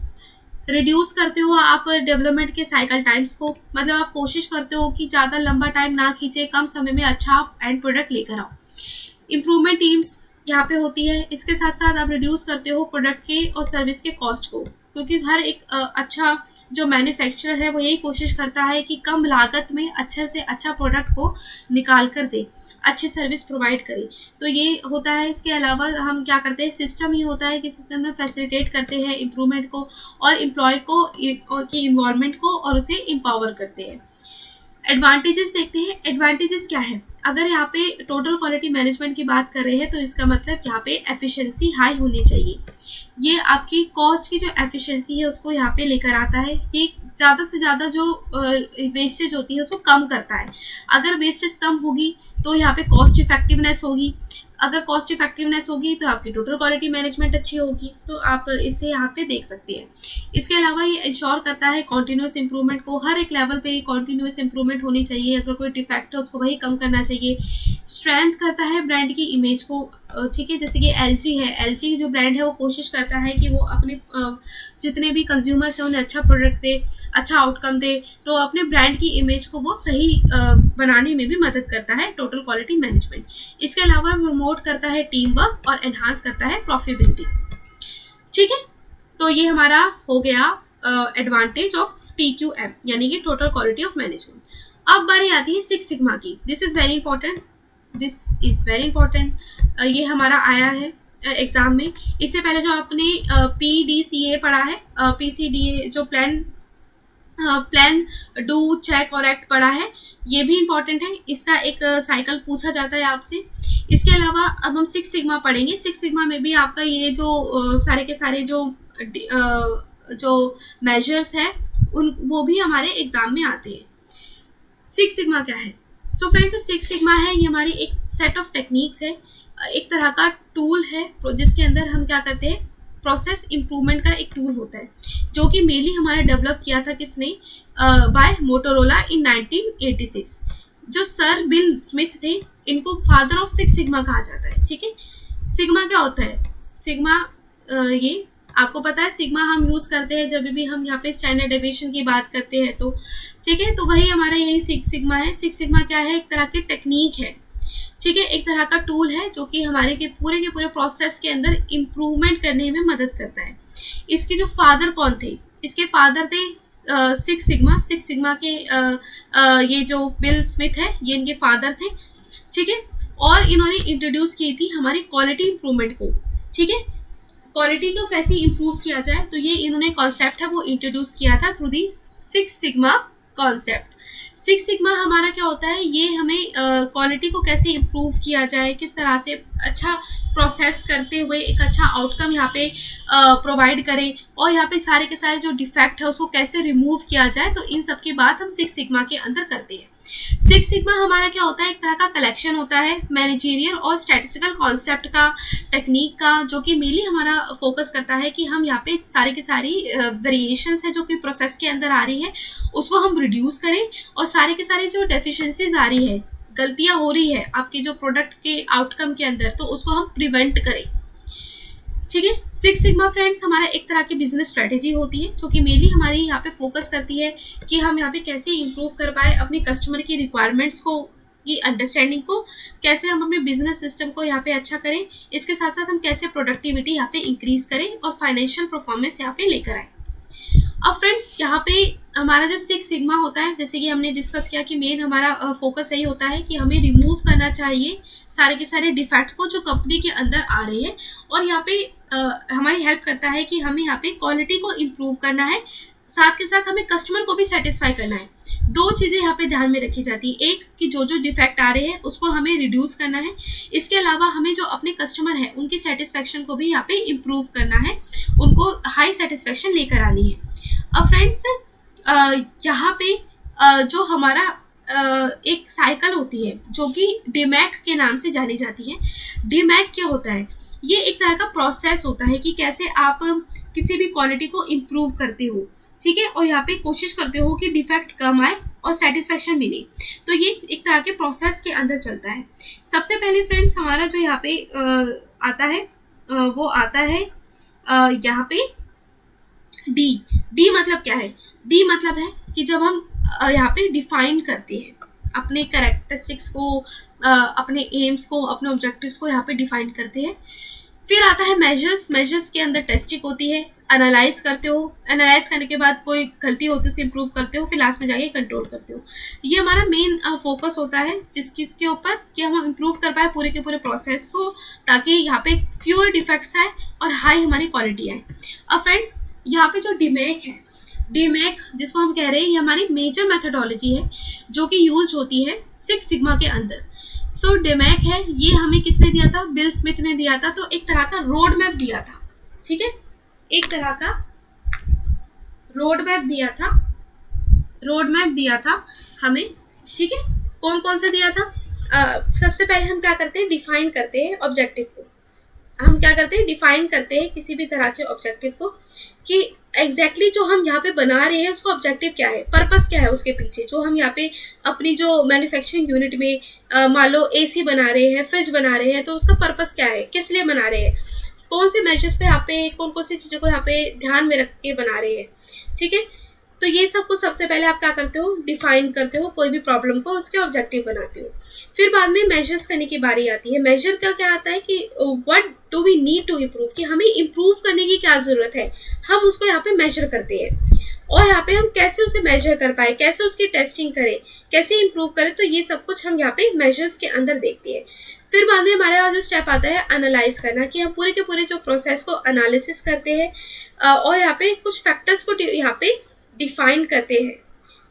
रिड्यूस करते हो आप डेवलपमेंट के साइकिल टाइम्स को, मतलब आप कोशिश करते हो कि ज़्यादा लंबा टाइम ना खींचे, कम समय में अच्छा आप एंड प्रोडक्ट लेकर आओ। इम्प्रूवमेंट टीम्स यहाँ पे होती है। इसके साथ साथ आप रिड्यूस करते हो प्रोडक्ट के और सर्विस के कॉस्ट को, क्योंकि हर एक अच्छा जो मैन्युफैक्चरर है वो यही कोशिश करता है कि कम लागत में अच्छे से अच्छा प्रोडक्ट को निकाल कर दे, अच्छी सर्विस प्रोवाइड करे। तो ये होता है। इसके अलावा हम क्या करते हैं, सिस्टम ही होता है कि जिसके अंदर फैसिलिटेट करते हैं इम्प्रूवमेंट को और एम्प्लॉय को की इन्वॉल्वमेंट को और उसे एम्पावर करते हैं। एडवांटेजेस देखते हैं। एडवांटेजेस क्या है? अगर यहाँ पे टोटल क्वालिटी मैनेजमेंट की बात कर रहे हैं तो इसका मतलब यहाँ पे एफिशिएंसी हाई होनी चाहिए। ये आपकी कॉस्ट की जो एफिशिएंसी है उसको यहाँ पे लेकर आता है। ये ज़्यादा से ज़्यादा जो वेस्टेज होती है उसको कम करता है। अगर वेस्टेज कम होगी तो यहाँ पे कॉस्ट इफेक्टिवनेस होगी। अगर कॉस्ट इफेक्टिवनेस होगी तो आपकी टोटल क्वालिटी मैनेजमेंट अच्छी होगी। तो आप इससे यहाँ पे देख सकते हैं। इसके अलावा ये इंश्योर करता है कॉन्टीन्यूस इंप्रूवमेंट को। हर एक लेवल पे कॉन्टीन्यूस इंप्रूवमेंट होनी चाहिए। अगर कोई डिफेक्ट है उसको वही कम करना चाहिए। स्ट्रेंथ करता है ब्रांड की इमेज को। ठीक है, जैसे कि LG है, LG जो ब्रांड है वो कोशिश करता है कि वो अपने जितने भी कंज्यूमर्स हैं उन्हें अच्छा प्रोडक्ट दे, अच्छा आउटकम दे। तो अपने ब्रांड की इमेज को वो सही बनाने में भी मदद करता है टोटल क्वालिटी मैनेजमेंट। इसके अलावा प्रमोट करता है टीम वर्क और एनहांस करता है प्रॉफिटेबिलिटी। ठीक है, तो ये हमारा हो गया एडवांटेज ऑफ TQM यानी कि टोटल क्वालिटी ऑफ मैनेजमेंट। अब बारी आती है सिक्स सिग्मा की। This is very important, this is very important. ये हमारा आया है एग्ज़ाम में। इससे पहले जो आपने PDCA पढ़ा है, PCDA जो प्लान डू चेक और एक्ट पढ़ा है, ये भी इम्पॉर्टेंट है। इसका एक साइकिल पूछा जाता है आपसे। इसके अलावा अब हम सिक्स सिग्मा पढ़ेंगे। सिक्स सिग्मा में भी आपका ये जो सारे के सारे जो मेजर्स है उन वो भी हमारे एग्जाम में आते हैं। सिक्स सिग्मा क्या है? सो फ्रेंड्स, जो सिक्स सिग्मा है ये हमारी एक सेट ऑफ टेक्निक्स है, एक तरह का टूल है जिसके अंदर हम क्या करते हैं, प्रोसेस इम्प्रूवमेंट का एक टूल होता है जो कि मेनली हमारा डेवलप किया था किसने, बाय मोटोरोला इन 1986। जो सर बिल स्मिथ थे इनको फादर ऑफ सिक्स सिग्मा कहा जाता है। ठीक है, सिग्मा क्या होता है? सिग्मा ये आपको पता है, सिग्मा हम यूज़ करते हैं जब भी हम यहाँ पे स्टैंडर्ड डेविएशन की बात करते हैं तो। ठीक है, तो वही हमारा यही सिक्स सिग्मा है। सिक्स सिग्मा क्या है? एक तरह की टेक्निक है। ठीक है, एक तरह का टूल है जो कि हमारे के पूरे प्रोसेस के अंदर इम्प्रूवमेंट करने में मदद करता है। इसके जो फादर कौन थे? इसके फादर थे सिक्स सिग्मा। सिक्स सिग्मा के ये जो बिल स्मिथ है ये इनके फादर थे। ठीक है, और इन्होंने इंट्रोड्यूस की थी हमारी क्वालिटी इम्प्रूवमेंट को। ठीक है, क्वालिटी को कैसे इम्प्रूव किया जाए, तो ये इन्होंने कॉन्सेप्ट है वो इंट्रोड्यूस किया था through the six sigma concept. Six sigma हमारा क्या होता है, ये हमें क्वालिटी को कैसे इम्प्रूव किया जाए, किस तरह से अच्छा प्रोसेस करते हुए एक अच्छा आउटकम यहाँ पे प्रोवाइड करें, और यहाँ पे सारे के सारे जो डिफेक्ट है उसको कैसे रिमूव किया जाए, तो इन सब की बात हम सिक्स सिग्मा के अंदर करते हैं। सिक्स सिग्मा हमारा क्या होता है, एक तरह का कलेक्शन होता है मैनेजरियल और स्टैटिस्टिकल कॉन्सेप्ट का, टेक्निक का, जो कि मेनली हमारा फोकस करता है कि हम यहाँ पे सारे के सारी वेरिएशंस है जो कि प्रोसेस के अंदर आ रही है उसको हम रिड्यूस करें, और सारे के सारे जो डेफिशिएंसीज आ रही है, गलतियां हो रही है आपके जो प्रोडक्ट के आउटकम के अंदर, तो उसको हम प्रिवेंट करें। ठीक है, सिक्स सिग्मा फ्रेंड्स हमारा एक तरह की बिजनेस स्ट्रेटेजी होती है जो कि मेनली हमारी यहाँ पे फोकस करती है कि हम यहाँ पे कैसे इंप्रूव कर पाए अपने कस्टमर की रिक्वायरमेंट्स को, की अंडरस्टैंडिंग को, कैसे हम अपने बिजनेस सिस्टम को यहाँ पे अच्छा करें, इसके साथ साथ हम कैसे प्रोडक्टिविटी यहाँ पे इंक्रीज करें और फाइनेंशियल परफॉर्मेंस यहाँ पे लेकर आए। अब फ्रेंड्स यहाँ पे हमारा जो सिक्स सिग्मा होता है, जैसे कि हमने डिस्कस किया कि मेन हमारा फोकस यही होता है कि हमें रिमूव करना चाहिए सारे के सारे डिफेक्ट को जो कंपनी के अंदर आ रहे हैं, और यहाँ पे हमारी हेल्प करता है कि हमें यहाँ पे क्वालिटी को इम्प्रूव करना है, साथ के साथ हमें कस्टमर को भी सेटिस्फाई करना है। दो चीज़ें यहाँ पे ध्यान में रखी जाती है, एक कि जो जो डिफेक्ट आ रहे हैं उसको हमें रिड्यूस करना है, इसके अलावा हमें जो अपने कस्टमर है उनकी सेटिस्फेक्शन को भी यहाँ पे इम्प्रूव करना है, उनको हाई सेटिस्फेक्शन लेकर आनी है। अब फ्रेंड्स यहाँ पे जो हमारा एक साइकिल होती है जो कि डीमैक के नाम से जानी जाती है। डीमैक क्या होता है, ये एक तरह का प्रोसेस होता है कि कैसे आप किसी भी क्वालिटी को इम्प्रूव करते हो, ठीक है, और यहाँ पे कोशिश करते हो कि डिफेक्ट कम आए और सेटिस्फेक्शन मिले, तो ये एक तरह के प्रोसेस के अंदर चलता है। सबसे पहले फ्रेंड्स हमारा जो यहाँ पे आता है वो आता है यहाँ पे डी मतलब क्या है, डी मतलब है कि जब हम यहाँ पे डिफाइन करते हैं अपने कैरेक्टरिस्टिक्स को, अपने एम्स को, अपने ऑब्जेक्टिव्स को यहाँ पे डिफाइन करते हैं। फिर आता है मेजर्स, मेजर्स के अंदर टेस्टिंग होती है, एनालाइज करते हो, एनालाइज करने के बाद कोई गलती होती है उसे इम्प्रूव करते हो, फिर लास्ट में जाके कंट्रोल करते हो। ये हमारा मेन फोकस होता है जिसके ऊपर कि हम इम्प्रूव कर पाए पूरे के पूरे प्रोसेस को, ताकि यहाँ पे फ्यूअर डिफेक्ट्स आए और हाई हमारी क्वालिटी आए। अब फ्रेंड्स यहाँ पे जो डीमैक है, डीमैक जिसको हम कह रहे हैं, ये हमारी मेजर मेथोडोलॉजी है जो कि यूज होती है सिक्स सिग्मा के अंदर। सो डीमैक है, ये हमें किसने दिया था, बिल स्मिथ ने दिया था, तो एक तरह का रोड मैप दिया था, ठीक है, एक तरह का रोड मैप दिया था, रोड मैप दिया था हमें, ठीक है। कौन कौन सा दिया था, सबसे पहले हम क्या करते हैं, डिफाइन करते हैं ऑब्जेक्टिव को, हम क्या करते हैं, डिफाइन करते हैं किसी भी तरह के ऑब्जेक्टिव को कि एग्जैक्टली जो हम यहाँ पे बना रहे हैं उसका ऑब्जेक्टिव क्या है, पर्पस क्या है उसके पीछे, जो हम यहाँ पे अपनी जो मैन्युफैक्चरिंग यूनिट में मान लो एसी बना रहे हैं, फ्रिज बना रहे हैं, तो उसका पर्पस क्या है, किस लिए बना रहे हैं, कौन से मेजर्स पे यहाँ पे कौन कौन सी चीज़ों को यहाँ पे ध्यान में रख के बना रहे हैं, ठीक है। तो ये सब कुछ सबसे पहले आप क्या करते हो, डिफाइन करते हो कोई भी प्रॉब्लम को, उसके ऑब्जेक्टिव बनाते हो। फिर बाद में मेजर्स करने की बारी आती है। मेजर का क्या आता है कि what do we need to improve, कि हमें इम्प्रूव करने की क्या ज़रूरत है, हम उसको यहाँ पे मेजर करते हैं, और यहाँ पे हम कैसे उसे मेजर कर पाए, कैसे उसकी टेस्टिंग करें, कैसे इम्प्रूव करें, तो ये सब कुछ हम यहाँ पे मेजर्स के अंदर देखते हैं। फिर बाद में हमारा जो स्टेप आता है एनालाइज करना, कि हम पूरे के पूरे जो प्रोसेस को एनालिसिस करते हैं और यहाँ पे कुछ फैक्टर्स को यहाँ पे डिफाइन करते हैं।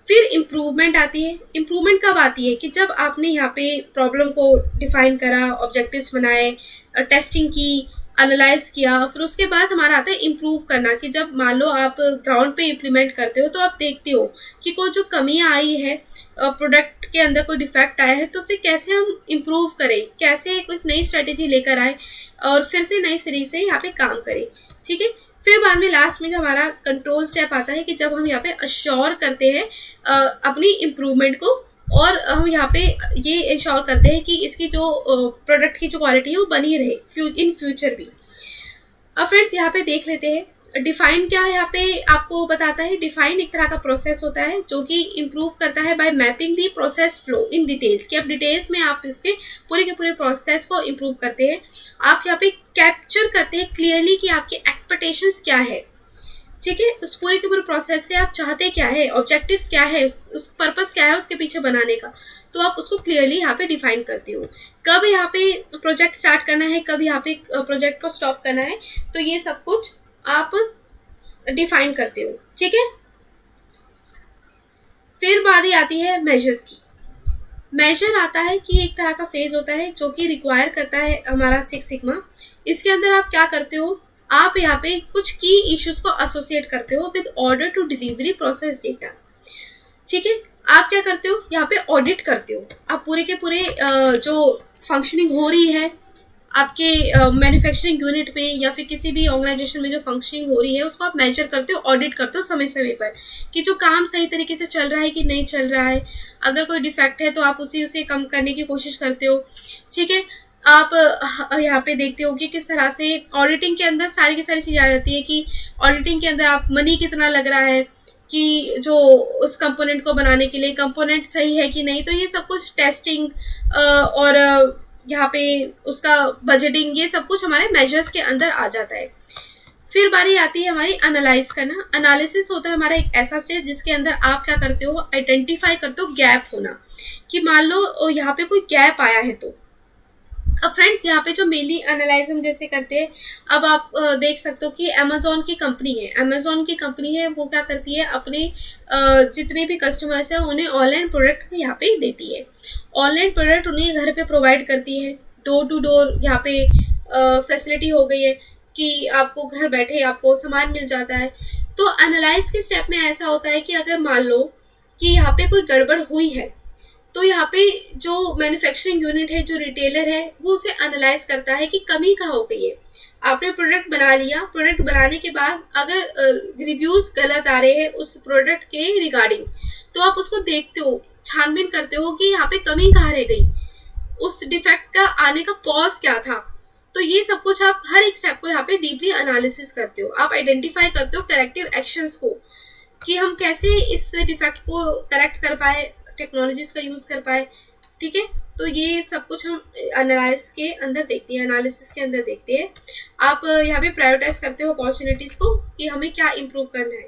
फिर इम्प्रूवमेंट आती है। इम्प्रूवमेंट कब आती है कि जब आपने यहाँ पे प्रॉब्लम को डिफाइन करा, ऑब्जेक्टिव्स बनाए, टेस्टिंग की, एनालाइज किया, फिर उसके बाद हमारा आता है इम्प्रूव करना, कि जब मान लो आप ग्राउंड पे इम्प्लीमेंट करते हो तो आप देखते हो कि कोई जो कमियाँ आई है, प्रोडक्ट के अंदर कोई डिफेक्ट आया है, तो उसे कैसे हम इम्प्रूव करें, कैसे कोई नई स्ट्रेटेजी लेकर आए और फिर से नई सिरे से यहाँ पे काम करें, ठीक है। फिर बाद में लास्ट में हमारा कंट्रोल स्टेप आता है कि जब हम यहाँ पे अश्योर करते हैं अपनी इम्प्रूवमेंट को, और हम यहाँ पे ये इंश्योर करते हैं कि इसकी जो प्रोडक्ट की जो क्वालिटी है वो बनी रहे इन फ्यूचर भी। अब फ्रेंड्स यहाँ पे देख लेते हैं डिफाइन क्या है। यहाँ पे आपको बताता है डिफाइन एक तरह का प्रोसेस होता है जो कि इम्प्रूव करता है by mapping the process flow in details, कि आप डिटेल्स में आप इसके पूरे के पूरे प्रोसेस को इम्प्रूव करते हैं। आप यहाँ पे कैप्चर करते हैं क्लियरली कि आपके एक्सपेक्टेशंस क्या है, ठीक है। उस पूरे के पूरे प्रोसेस से आप चाहते क्या है, ऑब्जेक्टिव्स क्या है, उस पर्पस क्या है उसके पीछे बनाने का, तो आप उसको क्लियरली यहाँ पे डिफाइन करते हो। कब यहाँ पे प्रोजेक्ट स्टार्ट करना है, कब यहाँ पे प्रोजेक्ट को स्टॉप करना है, तो ये सब कुछ आप डिफाइन करते हो। ठीक है। फिर बारी आती है मेजर्स की। मेजर आता है कि एक तरह का फेज होता है जो कि रिक्वायर करता है हमारा सिक्स सिग्मा। इसके अंदर आप क्या करते हो, आप यहाँ पे कुछ की इश्यूज को एसोसिएट करते हो with order to delivery process data. ठीक है। आप क्या करते हो, यहाँ पे ऑडिट करते हो, आप पूरे के पूरे जो फंक्शनिंग हो रही है आपके मैन्युफैक्चरिंग यूनिट में या फिर किसी भी ऑर्गेनाइजेशन में जो फंक्शनिंग हो रही है उसको आप मेजर करते हो, ऑडिट करते हो समय समय पर कि जो काम सही तरीके से चल रहा है कि नहीं चल रहा है। अगर कोई डिफेक्ट है तो आप उसे कम करने की कोशिश करते हो। ठीक है। आप यहाँ पे देखते हो कि किस तरह से ऑडिटिंग के अंदर सारी की सारी चीज़ें आ जाती है कि ऑडिटिंग के अंदर आप मनी कितना लग रहा है, कि जो उस कंपोनेंट को बनाने के लिए कंपोनेंट सही है कि नहीं, तो ये सब कुछ टेस्टिंग और यहाँ पे उसका बजटिंग, ये सब कुछ हमारे मेजर्स के अंदर आ जाता है। फिर बारी आती है हमारी एनालाइज करना। एनालिसिस होता है हमारा एक ऐसा स्टेज जिसके अंदर आप क्या करते हो, आइडेंटिफाई करते हो गैप होना, कि मान लो यहाँ पे कोई गैप आया है। तो अब फ्रेंड्स यहाँ पे जो मेनली एनालाइज हम जैसे करते हैं, अब आप देख सकते हो कि अमेजोन की कंपनी है, अमेजोन की कंपनी है, वो क्या करती है अपने जितने भी कस्टमर्स हैं उन्हें ऑनलाइन प्रोडक्ट यहाँ पे देती है। ऑनलाइन प्रोडक्ट उन्हें घर पे प्रोवाइड करती है, डोर टू डोर यहाँ पे फैसिलिटी हो गई है कि आपको घर बैठे आपको सामान मिल जाता है। तो एनालाइज के स्टेप में ऐसा होता है कि अगर मान लो कि यहाँ पे कोई गड़बड़ हुई है, तो यहाँ पे जो मैन्युफैक्चरिंग यूनिट है, जो रिटेलर है, वो उसे एनालाइज करता है कि कमी कहाँ हो गई है। आपने प्रोडक्ट बना लिया, प्रोडक्ट बनाने के बाद अगर रिव्यूज गलत आ रहे हैं उस प्रोडक्ट के रिगार्डिंग, तो आप उसको देखते हो, छानबीन करते हो कि यहाँ पे कमी कहाँ रह गई, उस डिफेक्ट का आने का कॉज क्या था। तो ये सब कुछ आप हर एक स्टेप को यहाँ पे डीपली एनालिसिस करते हो, आप आइडेंटिफाई करते हो करेक्टिव एक्शंस को, कि हम कैसे इस डिफेक्ट को करेक्ट कर पाए, टेक्नोलॉजीज का यूज कर पाए। ठीक है। तो ये सब कुछ हम एनालिसिस के अंदर देखते हैं, एनालिसिस के अंदर देखते हैं। आप यहाँ पे प्रायोरिटाइज करते हो अपॉर्चुनिटीज को कि हमें क्या इम्प्रूव करना है।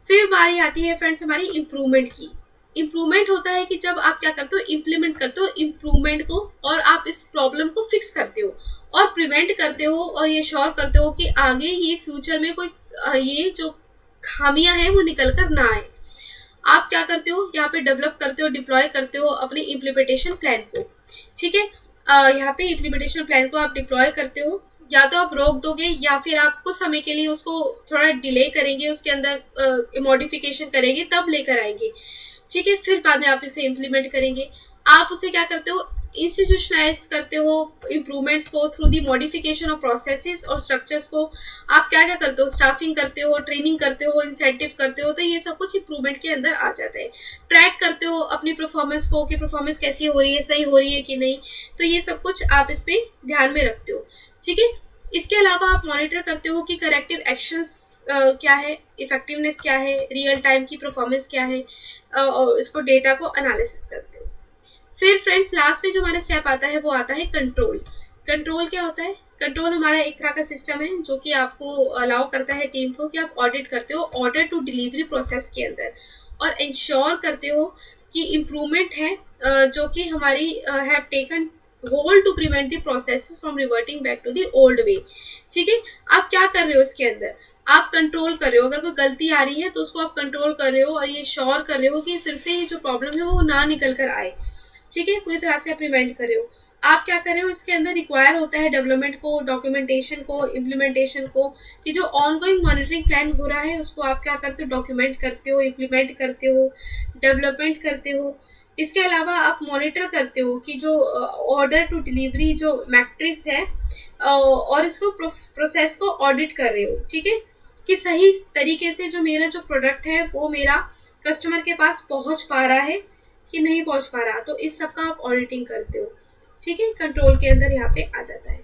फिर बारी आती है फ्रेंड्स हमारी इम्प्रूवमेंट की। इम्प्रूवमेंट होता है कि जब आप क्या करते हो, इम्प्लीमेंट करते हो इम्प्रूवमेंट को, और आप इस प्रॉब्लम को फिक्स करते हो और प्रिवेंट करते हो, और ये श्योर करते हो कि आगे ये फ्यूचर में कोई ये जो खामियां हैं वो निकल कर ना आए। आप क्या करते हो, यहाँ पे डेवलप करते हो, डिप्लॉय करते हो अपने इम्प्लीमेंटेशन प्लान को। ठीक है। यहाँ पे इम्प्लीमेंटेशन प्लान को आप डिप्लॉय करते हो, या तो आप रोक दोगे या फिर आप कुछ समय के लिए उसको थोड़ा डिले करेंगे, उसके अंदर मॉडिफिकेशन करेंगे, तब लेकर आएंगे। ठीक है। फिर बाद में आप इसे इम्प्लीमेंट करेंगे। आप उसे क्या करते हो, इंस्टीट्यूशनलाइज करते हो इम्प्रूवमेंट्स को through the modification of processes और स्ट्रक्चर्स को। आप क्या क्या करते हो, स्टाफिंग करते हो, ट्रेनिंग करते हो, इंसेंटिव करते हो, तो ये सब कुछ इम्प्रूवमेंट के अंदर आ जाता है। ट्रैक करते हो अपनी परफॉर्मेंस को कि परफॉर्मेंस कैसी हो रही है, सही हो रही है कि नहीं, तो ये सब कुछ आप इस पर ध्यान में रखते हो। ठीक है। इसके अलावा आप मॉनिटर करते हो कि करेक्टिव एक्शंस क्या है, इफेक्टिवनेस क्या है, रियल टाइम की परफॉर्मेंस क्या है, और इसको डेटा को एनालिसिस करते हो। फिर फ्रेंड्स लास्ट में जो हमारा स्टेप आता है वो आता है कंट्रोल। कंट्रोल क्या होता है, कंट्रोल हमारा एक तरह का सिस्टम है जो कि आपको अलाउ करता है टीम को कि आप ऑडिट करते हो ऑर्डर टू डिलीवरी प्रोसेस के अंदर, और इंश्योर करते हो कि इम्प्रूवमेंट है जो कि हमारी have taken hold to prevent the process from reverting back to the old way. ठीक है। आप क्या कर रहे हो इसके अंदर, आप कंट्रोल कर रहे हो, अगर कोई गलती आ रही है तो उसको आप कंट्रोल कर रहे हो और ये श्योर कर रहे हो कि फिर से ये जो प्रॉब्लम है वो ना निकल कर आए। ठीक है। पूरी तरह से आप प्रिवेंट कर रहे हो। आप क्या कर रहे हो, इसके अंदर रिक्वायर होता है डेवलपमेंट को, डॉक्यूमेंटेशन को, इम्प्लीमेंटेशन को, कि जो ऑनगोइंग मॉनिटरिंग प्लान हो रहा है उसको आप क्या करते हो, डॉक्यूमेंट करते हो, इम्प्लीमेंट करते हो, डेवलपमेंट करते हो। इसके अलावा आप मॉनिटर करते हो कि जो ऑर्डर टू डिलीवरी जो मैट्रिक्स है और इसको प्रोसेस को ऑडिट कर रहे हो। ठीक है। कि सही तरीके से जो मेरा जो प्रोडक्ट है वो मेरा कस्टमर के पास पहुंच पा रहा है कि नहीं पहुंच पा रहा, तो इस सब का आप ऑडिटिंग करते हो। ठीक है। कंट्रोल के अंदर यहाँ पे आ जाता है।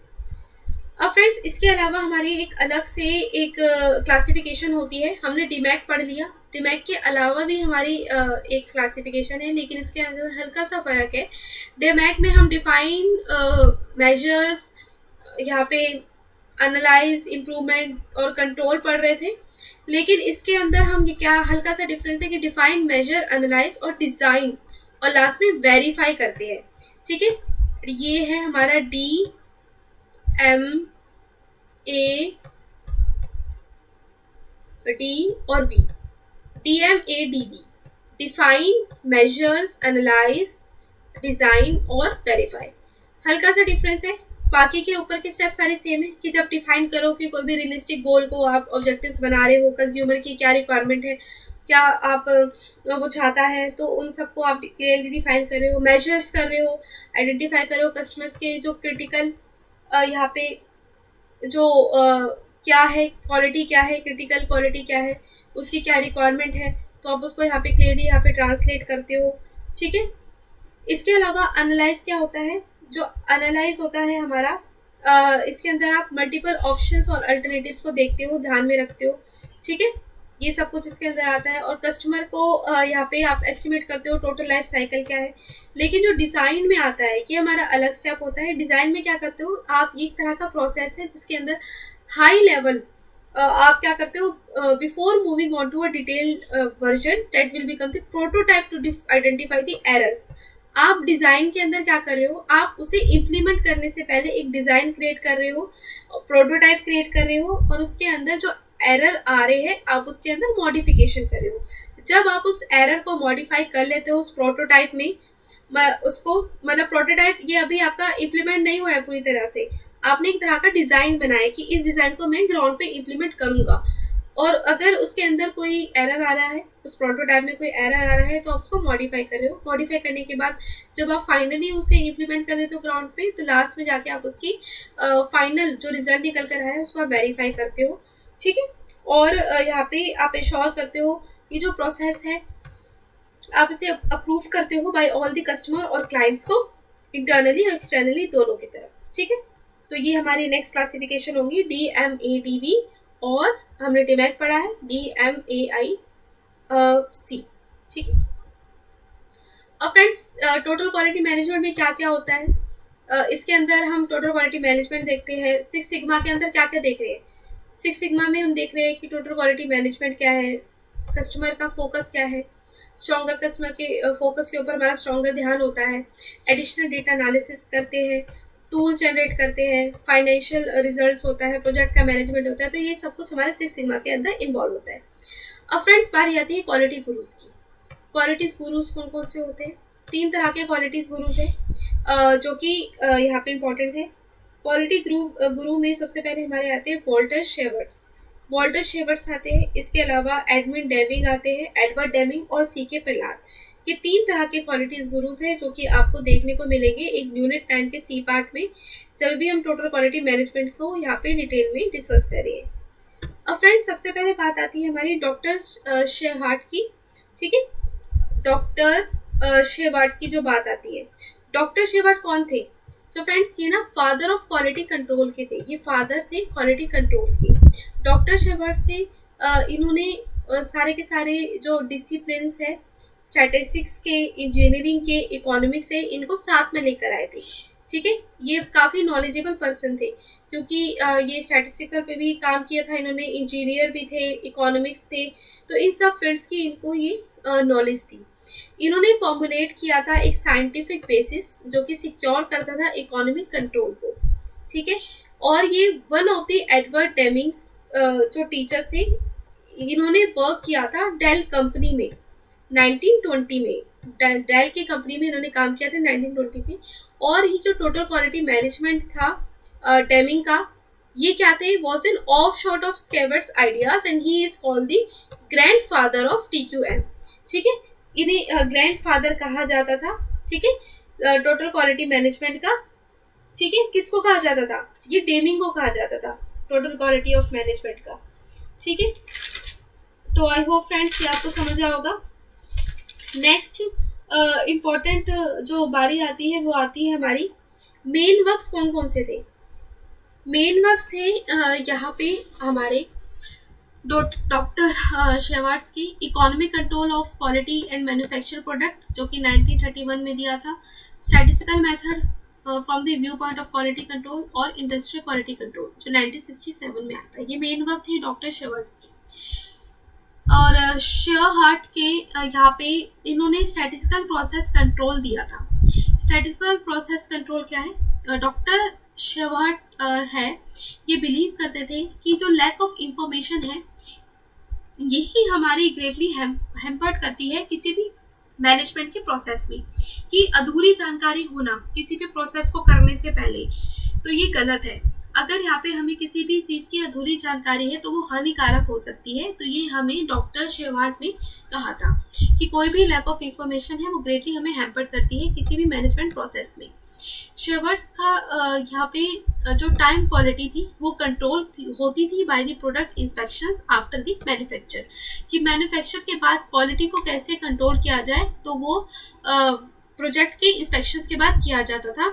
अब फ्रेंड्स इसके अलावा हमारी एक अलग से एक क्लासिफिकेशन होती है, हमने डीमैक पढ़ लिया, डीमैक के अलावा भी हमारी एक क्लासिफिकेशन है, लेकिन इसके अंदर हल्का सा फर्क है। डीमैक में हम डिफाइन, मेजर्स, यहाँ पे एनालाइज, इम्प्रूवमेंट और कंट्रोल पढ़ रहे थे। लेकिन इसके अंदर हम ये क्या हल्का सा डिफरेंस है कि डिफाइन, मेजर, एनालाइज और डिजाइन और लास्ट में वेरीफाई करते हैं। ठीक है, ये है हमारा DMAD और V। DMADV, define, measures, analyse, design और वेरीफाई। हल्का सा डिफरेंस है, बाकी के ऊपर के स्टेप सारे सेम है कि जब डिफाइन करो कि कोई भी रियलिस्टिक गोल को आप ऑब्जेक्टिव्स बना रहे हो, कंज्यूमर की क्या रिक्वायरमेंट है, क्या आप वो चाहता है, तो उन सबको आप क्लियरली डिफाइन कर रहे हो। मेजर्स कर रहे हो, आइडेंटिफाई कर रहे हो कस्टमर्स के जो क्रिटिकल यहाँ पे जो क्या है, क्वालिटी क्या है, क्रिटिकल क्वालिटी क्या है, उसकी क्या रिक्वायरमेंट है, तो आप उसको यहाँ पे क्लियरली यहाँ पे ट्रांसलेट करते हो। ठीक है, इसके अलावा एनालाइज क्या होता है, जो एनालाइज होता है हमारा इसके अंदर आप मल्टीपल ऑप्शंस और अल्टरनेटिव्स को देखते हो, ध्यान में रखते हो। ठीक है, ये सब कुछ इसके अंदर आता है। और कस्टमर को यहाँ पे आप एस्टिमेट करते हो टोटल लाइफ साइकिल क्या है। लेकिन जो डिज़ाइन में आता है ये हमारा अलग स्टेप होता है। डिज़ाइन में क्या करते हो आप, एक तरह का प्रोसेस है जिसके अंदर हाई लेवल आप क्या करते हो, before moving on to a detail version that will become the prototype to identify the errors. आप डिज़ाइन के अंदर क्या कर रहे हो, आप उसे इम्प्लीमेंट करने से पहले एक डिज़ाइन क्रिएट कर रहे हो, प्रोटोटाइप क्रिएट कर रहे हो, और उसके अंदर जो एरर आ रहे हैं आप उसके अंदर मॉडिफिकेशन कर रहे हो। जब आप उस एरर को मॉडिफाई कर लेते हो उस प्रोटोटाइप में, उसको मतलब प्रोटोटाइप ये अभी आपका इम्प्लीमेंट नहीं हुआ है पूरी तरह से, आपने एक तरह का डिज़ाइन बनाया कि इस डिज़ाइन को मैं ग्राउंड पे इम्प्लीमेंट करूँगा। और अगर उसके अंदर कोई एरर आ रहा है, उस प्रोटोटाइप में कोई एरर आ रहा है, तो आप उसको मॉडिफाई कर रहे हो। मॉडिफाई करने के बाद जब आप फाइनली उसे इम्प्लीमेंट कर देते हो ग्राउंड पे, तो लास्ट में जाके आप उसकी फाइनल जो रिजल्ट निकल कर आया है उसको आप वेरीफाई करते हो। ठीक है, और यहाँ पे आप इंश्योर करते हो ये जो प्रोसेस है आप इसे अप्रूव करते हो बाय ऑल द कस्टमर और क्लाइंट्स को, इंटरनली और एक्सटर्नली दोनों की तरफ। ठीक है, तो ये हमारी नेक्स्ट क्लासिफिकेशन होंगी DMADV, और हमने डीमैक पढ़ा है DMAIC। ठीक है, और फ्रेंड्स टोटल क्वालिटी मैनेजमेंट में क्या क्या होता है, इसके अंदर हम टोटल क्वालिटी मैनेजमेंट देखते हैं। सिक्स सिग्मा के अंदर क्या क्या देख रहे हैं, सिक्स सिग्मा में हम देख रहे हैं कि टोटल क्वालिटी मैनेजमेंट क्या है, कस्टमर का फोकस क्या है, स्ट्रॉन्गर कस्टमर के फोकस के ऊपर हमारा स्ट्रॉन्गर ध्यान होता है, एडिशनल डेटा एनालिसिस करते हैं, टूल्स जनरेट करते हैं, फाइनेंशियल रिजल्ट्स होता है, प्रोजेक्ट का मैनेजमेंट होता है। तो ये सब कुछ हमारे सिक्स सिग्मा के अंदर इन्वॉल्व होता है। अब फ्रेंड्स बारी आती है क्वालिटी गुरुज की। क्वालिटीज गुरुज कौन कौन से होते हैं, तीन तरह के क्वालिटीज गुरुज हैं जो कि यहाँ पे इम्पोर्टेंट है। क्वालिटी गुरु में सबसे पहले हमारे आते हैं वॉल्टर शेवर्ट्स आते हैं। इसके अलावा एडमिन डेमिंग आते हैं, एडवर्ड डेमिंग और CK प्रहलाद। ये तीन तरह के क्वालिटीज गुरुज हैं जो कि आपको देखने को मिलेंगे एक यूनिट 9 के C पार्ट में, जब भी हम टोटल क्वालिटी मैनेजमेंट को यहाँ पे डिटेल में डिस्कस करेंगे। अब फ्रेंड्स सबसे पहले बात आती है हमारी डॉक्टर शेहार्ट की। ठीक है, डॉक्टर शेवार्ट की जो बात आती है, डॉक्टर शेवार्ट कौन थे, सो फ्रेंड्स ये ना फादर ऑफ क्वालिटी कंट्रोल के थे, ये फादर थे क्वालिटी कंट्रोल के। डॉक्टर शेवार्ट थे, इन्होंने सारे के सारे जो डिसिप्लिन्स है स्टैटिस्टिक्स के, इंजीनियरिंग के, इकोनॉमिक्स से, इनको साथ में लेकर आए थे। ठीक है, ये काफ़ी नॉलेजेबल पर्सन थे क्योंकि ये स्टैटिस्टिकल पे भी काम किया था इन्होंने, इंजीनियर भी थे, इकोनॉमिक्स थे, तो इन सब फील्ड्स की इनको ये नॉलेज थी। इन्होंने फॉर्मुलेट किया था एक साइंटिफिक बेसिस जो कि सिक्योर करता था इकोनॉमिक कंट्रोल को। ठीक है, और ये वन ऑफ द एडवर्ड डेमिंग्स जो टीचर्स थे, इन्होंने वर्क किया था डेल कंपनी में 1920 में, डेल की कंपनी में इन्होंने काम किया था 1920 में। और ये जो टोटल क्वालिटी मैनेजमेंट था डेमिंग का, ये क्या थे, was an offshoot of Shewhart's ideas and he is called the grandfather of TQM। ठीक है, इन्हें ग्रैंड फादर कहा जाता था। ठीक है, टोटल क्वालिटी मैनेजमेंट का। ठीक है, किसको कहा जाता था, ये डेमिंग को कहा जाता था टोटल क्वालिटी ऑफ मैनेजमेंट का। ठीक है, तो आई होप फ्रेंड्स ये आपको समझ आया होगा। नेक्स्ट इम्पॉर्टेंट जो बारी आती है वो आती है हमारी मेन वर्क्स कौन कौन से थे। मेन वर्क्स थे यहाँ पे हमारे डॉक्टर शेवार्ट्स की economic control of quality and manufacture product जो कि 1931 में दिया था, statistical method from the view point of quality control और इंडस्ट्रियल क्वालिटी कंट्रोल जो 1967 में आता है। ये मेन वर्क थी डॉक्टर शेवार्ट्स की। और शेयरहार्ट के यहाँ पे इन्होंने स्टैटिस्टिकल प्रोसेस कंट्रोल दिया था। स्टैटिस्टिकल प्रोसेस कंट्रोल क्या है? डॉक्टर शेयरहार्ट है, ये बिलीव करते थे कि जो लैक ऑफ इंफॉर्मेशन है यही हमारी ग्रेटली हैम्पर्ड करती है किसी भी मैनेजमेंट के प्रोसेस में, कि अधूरी जानकारी होना किसी भी प्रोसेस को करने से पहले, तो ये गलत है। अगर यहाँ पे हमें किसी भी चीज़ की अधूरी जानकारी है तो वो हानिकारक हो सकती है। तो ये हमें डॉक्टर शेवार्ट ने कहा था कि कोई भी लैक ऑफ इंफॉर्मेशन है वो ग्रेटली हमें हैम्पर्ड करती है किसी भी मैनेजमेंट प्रोसेस में। शेवर्ट्स का यहाँ पे जो टाइम क्वालिटी थी वो कंट्रोल होती थी by the product inspections after the manufacture, कि मैन्युफैक्चर के बाद क्वालिटी को कैसे कंट्रोल किया जाए, तो वो प्रोजेक्ट के इंस्पेक्शंस के बाद किया जाता था।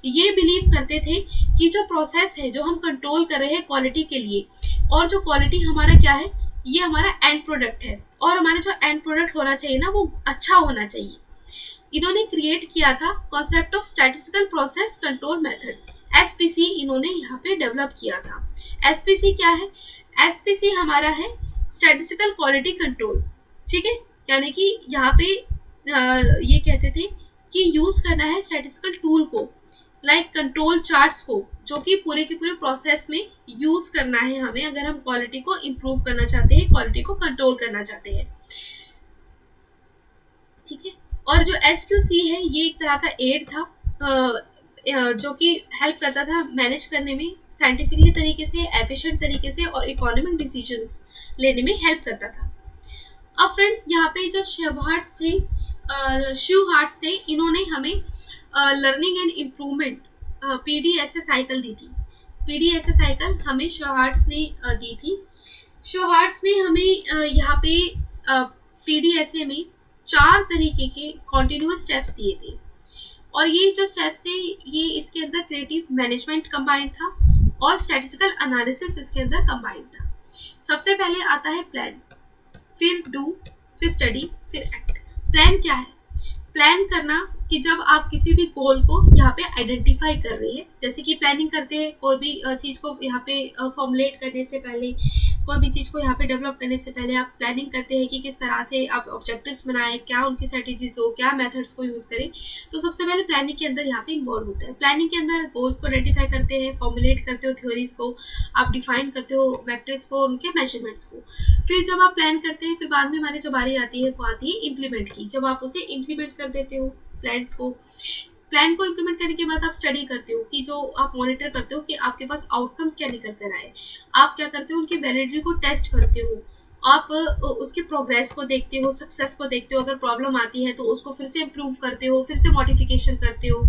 ये बिलीव करते थे कि जो प्रोसेस है जो हम कंट्रोल कर रहे हैं क्वालिटी के लिए, और जो क्वालिटी हमारा क्या है, ये हमारा एंड प्रोडक्ट है, और हमारा जो एंड प्रोडक्ट होना चाहिए ना वो अच्छा होना चाहिए। इन्होंने क्रिएट किया था concept of statistical process control method, SPC इन्होंने यहाँ पे डेवलप किया था। एसपीसी क्या है? एसपीसी हमारा है स्टैटिस्टिकल क्वालिटी कंट्रोल, ठीक है। यानी कि यहाँ पे ये कहते थे कि यूज करना है स्टैटिस्टिकल टूल को, लाइक कंट्रोल चार्ट्स को, जो कि पूरे के पूरे प्रोसेस में यूज करना है हमें, अगर हम क्वालिटी को इम्प्रूव करना चाहते हैं, क्वालिटी को कंट्रोल करना चाहते हैं, ठीक है। और जो SQC है ये एक तरह का एड था जो कि हेल्प करता था मैनेज करने में, साइंटिफिकली तरीके से, एफिशिएंट तरीके से, और इकोनॉमिक डिसीजंस लेने में हेल्प करता था। अब फ्रेंड्स यहाँ पे जो शेवहार्ट्स थे इन्होंने हमें learning and improvement PDSA cycle दी थी। PDSA साइकिल हमें शेवहार्ट्स ने दी थी। शेवहार्ट्स ने हमें यहाँ पे PDSA में 4 तरीके के कॉन्टिन्यूस स्टेप्स दिए थे, और ये जो स्टेप्स थे ये इसके अंदर क्रिएटिव मैनेजमेंट कंबाइन था और स्टैटिस्टिकल एनालिसिस इसके अंदर कंबाइन था। सबसे पहले आता है प्लान, फिर डू, फिर स्टडी, फिर एक्ट। प्लान क्या है? प्लान करना कि जब आप किसी भी गोल को यहाँ पे आइडेंटिफाई कर रहे हैं, जैसे कि प्लानिंग करते हैं कोई भी चीज़ को यहाँ पे फॉर्मुलेट करने से पहले, कोई भी चीज़ को यहाँ पे डेवलप करने से पहले आप प्लानिंग करते हैं कि किस तरह से आप ऑब्जेक्टिव्स बनाएं, क्या उनकी स्ट्रेटेजीज हो, क्या मेथड्स को यूज़ करें। तो सबसे पहले प्लानिंग के अंदर यहाँ पे इन्वॉल्व होता है। प्लानिंग के अंदर गोल्स को आइडेंटिफाई करते हैं, फॉर्मुलेट करते हो थ्योरीज को, आप डिफाइन करते हो वेक्टर्स को, उनके मेजरमेंट्स को। फिर जब आप प्लान करते हैं, फिर बाद में हमारी जो बारी आती है वो आती है इम्प्लीमेंट की। जब आप उसे इम्प्लीमेंट कर देते हो प्लान को इम्प्लीमेंट करने के बाद आप स्टडी करते हो, कि जो आप मॉनिटर करते हो कि आपके पास आउटकम्स क्या निकल कर आए। आप क्या करते हो? उनकी वैलिडिटी को टेस्ट करते हो, आप उसके प्रोग्रेस को देखते हो, सक्सेस को देखते हो। अगर प्रॉब्लम आती है तो उसको फिर से इम्प्रूव करते हो, फिर से मॉडिफिकेशन करते हो।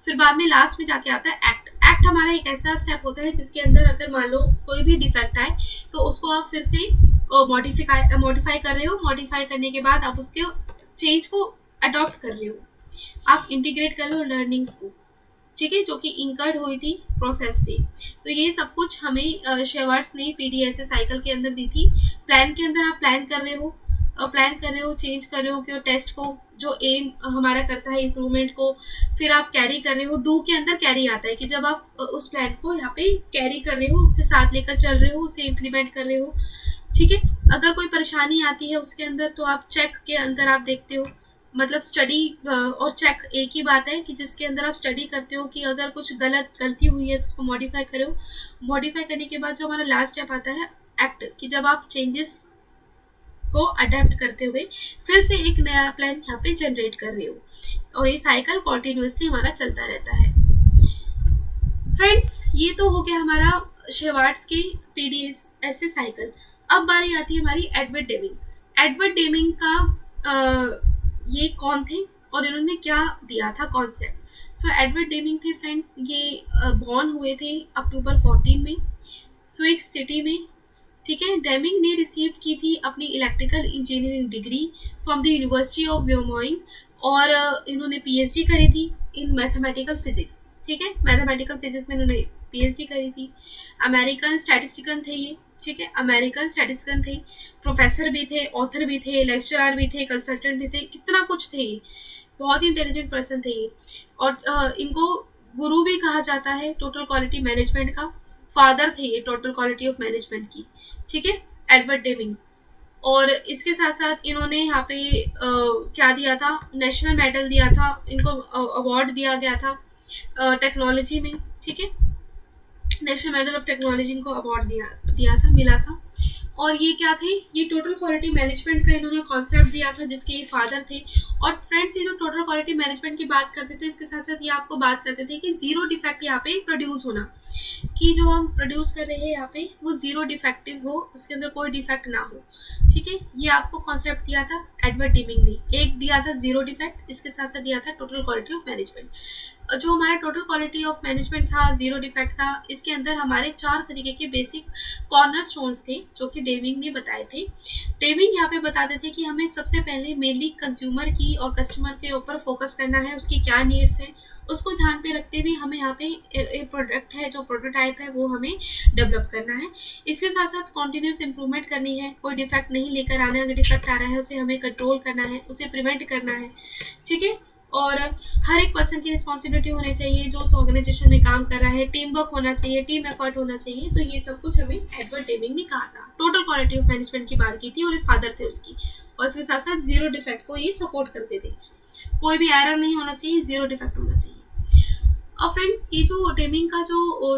फिर बाद में लास्ट में जाके आता है एक्ट। एक्ट हमारा एक ऐसा स्टेप होता है जिसके अंदर अगर मान लो कोई भी डिफेक्ट आए तो उसको आप फिर से मॉडिफाई कर रहे हो। मॉडिफाई करने के बाद आप उसके चेंज को अडॉप्ट कर रहे हो, आप इंटीग्रेट कर लो लर्निंग्स को, ठीक है, जो कि इंकर्ड हुई थी प्रोसेस से। तो ये सब कुछ हमें शेवर्ट्स ने PDSA साइकिल के अंदर दी थी। प्लान के अंदर आप प्लान कर रहे हो, चेंज कर रहे हो कि टेस्ट को, जो एम हमारा करता है इम्प्रूवमेंट को, फिर आप कैरी कर रहे हो। डू के अंदर कैरी आता है कि जब आप उस प्लान को यहाँ पे कैरी कर रहे हो, उसे साथ लेकर चल रहे हो, उसे इम्प्लीमेंट कर रहे हो, ठीक है। अगर कोई परेशानी आती है उसके अंदर तो आप चेक के अंदर आप देखते हो, मतलब स्टडी और चेक एक ही बात है, कि जिसके अंदर आप स्टडी करते हो कि अगर कुछ गलती हुई है तो उसको मॉडिफाई करो। मॉडिफाई करने के बाद जो हमारा लास्ट स्टेप आता है एक्ट, कि जब आप चेंजेस को अडेप्ट करते हुए फिर से एक नया प्लान यहाँ पे जनरेट कर रहे हो, और ये साइकिल कॉन्टिन्यूसली हमारा चलता रहता है। फ्रेंड्स, ये तो हो गया हमारा शेवार्ट्स के PDSA साइकिल। अब बारी आती है हमारी एडवर्ड डेमिंग। एडवर्ड डेमिंग का ये कौन थे और इन्होंने क्या दिया था कॉन्सेप्ट? सो एडवर्ड डेमिंग थे फ्रेंड्स, ये बॉर्न हुए थे अक्टूबर 14 में स्विस सिटी में, ठीक है। डेमिंग ने रिसीव की थी अपनी electrical engineering degree from the university of Wyoming, और इन्होंने PhD करी थी इन मैथमेटिकल फिजिक्स, ठीक है। मैथमेटिकल फिजिक्स में इन्होंने PhD करी थी। अमेरिकन स्टैटिस्टिशियन थे ये, ठीक है, अमेरिकन स्टैटिस्टिशियन थे, प्रोफेसर भी थे, ऑथर भी थे, लेक्चरर भी थे, कंसल्टेंट भी थे, कितना कुछ थे ये, बहुत ही इंटेलिजेंट पर्सन थे ये। और इनको गुरु भी कहा जाता है टोटल क्वालिटी मैनेजमेंट का, फादर थे ये टोटल क्वालिटी ऑफ मैनेजमेंट की, ठीक है। एडवर्ड डेविंग। और इसके साथ साथ इन्होंने यहाँ पे क्या दिया था, नेशनल मेडल दिया था इनको, अवार्ड दिया गया था टेक्नोलॉजी में, ठीक है, नेशनल मेडल ऑफ टेक्नोलॉजी इनको अवार्ड दिया दिया था, मिला था। और ये क्या थे, ये टोटल क्वालिटी मैनेजमेंट का इन्होंने कॉन्सेप्ट दिया था, जिसके ये फादर थे। और फ्रेंड्स, ये जो टोटल क्वालिटी मैनेजमेंट की बात करते थे, इसके साथ साथ ये आपको बात करते थे कि जीरो डिफेक्ट यहाँ पे प्रोड्यूस होना, कि जो हम प्रोड्यूस कर रहे हैं यहाँ पे वो जीरो डिफेक्टिव हो, उसके अंदर कोई डिफेक्ट ना हो, ठीक है। ये आपको कॉन्सेप्ट दिया था एडवर्ड टीमिंग ने। एक दिया था जीरो डिफेक्ट, इसके साथ साथ दिया था टोटल क्वालिटी ऑफ मैनेजमेंट। जो हमारा टोटल क्वालिटी ऑफ मैनेजमेंट था, जीरो डिफेक्ट था, इसके अंदर हमारे 4 तरीके के बेसिक कॉर्नर स्टोन्स थे जो कि डेविंग ने बताए थे। डेविंग यहाँ पे बताते थे कि हमें सबसे पहले मेनली कंज्यूमर की और कस्टमर के ऊपर फोकस करना है, उसकी क्या नीड्स है उसको ध्यान पे रखते हुए हमें यहाँ पे एक प्रोडक्ट है, जो प्रोटोटाइप है वो हमें डेवलप करना है। इसके साथ साथ कॉन्टिन्यूस इंप्रूवमेंट करनी है, कोई डिफेक्ट नहीं लेकर आना है, अगर डिफेक्ट आ रहा है उसे हमें कंट्रोल करना है, उसे प्रिवेंट करना है, ठीक है। और हर एक पर्सन की रिस्पॉन्सिबिलिटी होनी चाहिए जो उस ऑर्गेनाइजेशन में काम कर रहा है, टीम वर्क होना चाहिए, टीम एफर्ट होना चाहिए। तो ये सब कुछ हमें एडवर्ड डेविंग ने कहा था, टोटल क्वालिटी ऑफ मैनेजमेंट की बात की थी, और ये फादर थे उसकी। और इसके साथ साथ जीरो डिफेक्ट को ये सपोर्ट करते थे, कोई भी एरर नहीं होना चाहिए, जीरो डिफेक्ट होना चाहिए। और फ्रेंड्स, ये जो डेमिंग का जो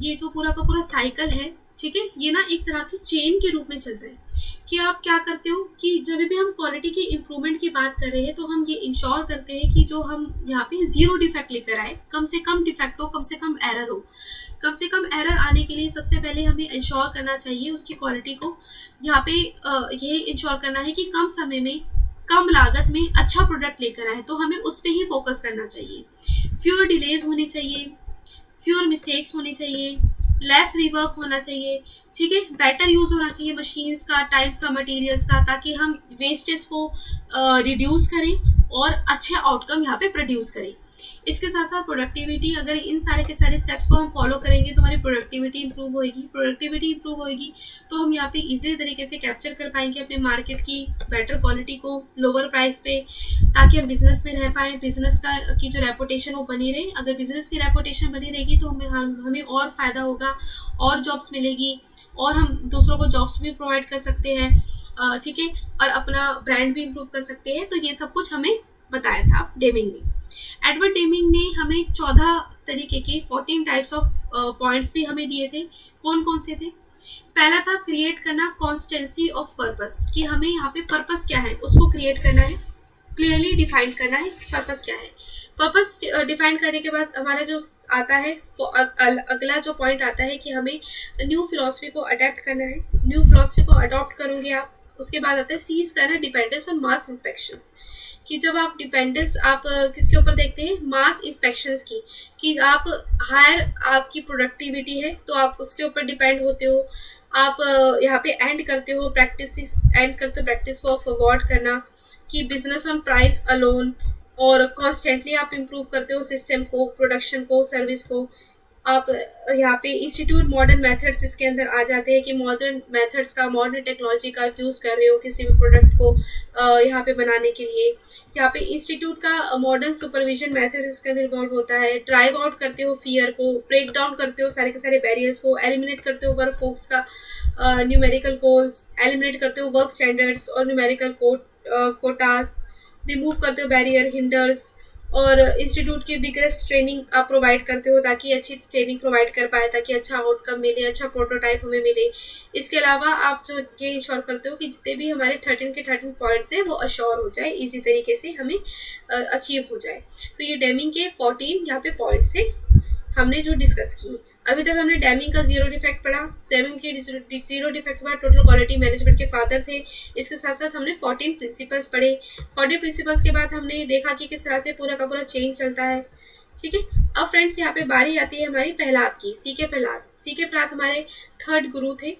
ये जो पूरा का पूरा साइकिल है, ठीक है, ये ना एक तरह की चेन के रूप में चलता है कि आप क्या करते हो कि जब भी हम क्वालिटी की इम्प्रूवमेंट की बात कर रहे हैं तो हम ये इंश्योर करते हैं कि जो हम यहाँ पे जीरो डिफेक्ट लेकर आए, कम से कम डिफेक्ट हो, कम से कम एरर हो। कम से कम एरर आने के लिए सबसे पहले हमें इंश्योर करना चाहिए उसकी क्वालिटी को, यहाँ पे ये इंश्योर करना है कि कम समय में, कम लागत में अच्छा प्रोडक्ट लेकर आए, तो हमें उस पर ही फोकस करना चाहिए। फ्यूअर डिलेज होनी चाहिए, फ्यूअर मिस्टेक्स होनी चाहिए, लेस रिवर्क होना चाहिए, ठीक है, बेटर यूज होना चाहिए मशीन्स का, टाइम्स का, मटेरियल्स का, ताकि हम वेस्टेज को रिड्यूस करें और अच्छे आउटकम यहाँ पे प्रोड्यूस करें। इसके साथ साथ प्रोडक्टिविटी, अगर इन सारे के सारे स्टेप्स को हम फॉलो करेंगे तो हमारी प्रोडक्टिविटी इंप्रूव होगी। प्रोडक्टिविटी इंप्रूव होगी तो हम यहाँ पे इजीली तरीके से कैप्चर कर पाएंगे अपने मार्केट की बेटर क्वालिटी को लोअर प्राइस पे, ताकि हम बिजनेस में रह पाएँ, बिजनेस का की जो रेपुटेशन वो बनी रहे। अगर बिजनेस की रेपुटेशन बनी रहेगी तो हमें और फ़ायदा होगा, और जॉब्स मिलेगी, और हम दूसरों को जॉब्स भी प्रोवाइड कर सकते हैं, ठीक है, और अपना ब्रांड भी इम्प्रूव कर सकते हैं। तो ये सब कुछ हमें बताया था डेमिंग ने। एडवर्ड डेमिंग ने हमें 14 तरीके के 14 टाइप्स ऑफ पॉइंट्स भी हमें दिए थे। कौन कौन से थे? पहला था क्रिएट करना कॉन्स्टेंसी ऑफ पर्पस, कि हमें यहाँ पे पर्पस क्या है उसको क्रिएट करना है, क्लियरली डिफाइन करना है पर्पस क्या है। पर्पस डिफाइन करने के बाद हमारा जो आता है अगला जो पॉइंट आता है कि हमें न्यू फिलॉसफी को अडेप्ट करना है। न्यू फिलॉसफी को अडॉप्ट करोगे आप, उसके बाद आता है सीज करना डिपेंडेंस ऑन मास इंस्पेक्शंस, कि जब आप डिपेंडेंस आप किसके ऊपर देखते हैं, मास इंस्पेक्शंस की, कि आप हायर आपकी प्रोडक्टिविटी है तो आप उसके ऊपर डिपेंड होते हो। आप यहाँ पे एंड करते हो प्रैक्टिस को फॉरवर्ड करना, कि बिजनेस ऑन प्राइस अलोन, और कॉन्स्टेंटली आप इम्प्रूव करते हो सिस्टम को, प्रोडक्शन को, सर्विस को। आप यहाँ पे इंस्टीट्यूट मॉडर्न मेथड्स इसके अंदर आ जाते हैं, कि मॉडर्न मेथड्स का, मॉडर्न टेक्नोलॉजी का यूज़ कर रहे हो किसी भी प्रोडक्ट को यहाँ पे बनाने के लिए। यहाँ पे इंस्टीट्यूट का मॉडर्न सुपरविजन मेथड्स इसके अंदर इन्वॉल्व होता है। ड्राइव आउट करते हो फियर को, ब्रेक डाउन करते हो सारे के सारे बैरियर्स को, एलिमिनेट करते हो वर्क फोर्स का न्यूमेरिकल गोल्स, एलिमिनेट करते हो वर्क स्टैंडर्ड्स और न्यूमेरिकल कोटास, रिमूव करते हो बैरियर हिंडर्स, और इंस्टीट्यूट की बिगेस्ट ट्रेनिंग आप प्रोवाइड करते हो ताकि अच्छी ट्रेनिंग प्रोवाइड कर पाए, ताकि अच्छा आउटकम मिले, अच्छा प्रोटोटाइप हमें मिले। इसके अलावा आप जो ये इंश्योर करते हो कि जितने भी हमारे 13 के 13 पॉइंट्स हैं वो अश्योर हो जाए, इजी तरीके से हमें अचीव हो जाए। तो ये डेमिंग के 14 यहाँ पे पॉइंट्स है हमने जो डिस्कस की। अभी तक हमने डेमिंग का जीरो डिफेक्ट पढ़ा, 7 के जीरो डिफेक्ट के बाद टोटल क्वालिटी मैनेजमेंट के फादर थे। इसके साथ साथ हमने 14 प्रिंसिपल्स पढ़े। 14 प्रिंसिपल्स के बाद हमने देखा कि किस तरह से पूरा का पूरा चेंज चलता है, ठीक है। अब फ्रेंड्स यहाँ पे बारी आती है हमारी प्रहलाद की, सी के प्रहलाद। सी के प्रहलाद हमारे 3rd गुरु थे,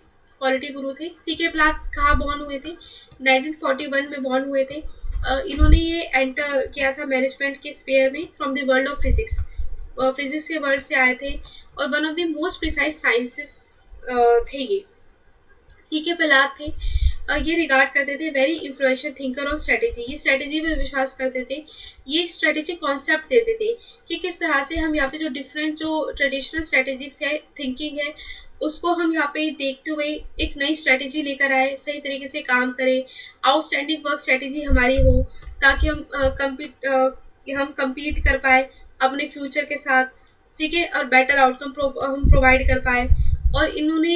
क्वालिटी गुरु थे। सी के प्रहलाद कहाँ बॉर्न हुए थे? 1941 में बॉर्न हुए थे। इन्होंने ये एंटर किया था मैनेजमेंट के स्फीयर में from the world of physics, physics के वर्ल्ड से आए थे, और one of the most precise sciences थे ये, सी के प्रहलाद थे। ये रिगार्ड करते थे वेरी इन्फ्लुएंशियल थिंकर और स्ट्रेटेजी, ये स्ट्रेटेजी पे विश्वास करते थे, ये स्ट्रेटेजी कॉन्सेप्ट देते थे कि किस तरह से हम यहाँ पे जो डिफरेंट जो ट्रेडिशनल स्ट्रेटेजिक्स है, थिंकिंग है, उसको हम यहाँ पे देखते हुए एक नई स्ट्रेटेजी लेकर आए, सही तरीके से काम करें, आउटस्टैंडिंग वर्क स्ट्रेटेजी हमारी हो, ताकि हम compete कर पाए अपने फ्यूचर के साथ, ठीक है, और बेटर आउटकम हम प्रोवाइड कर पाए। और इन्होंने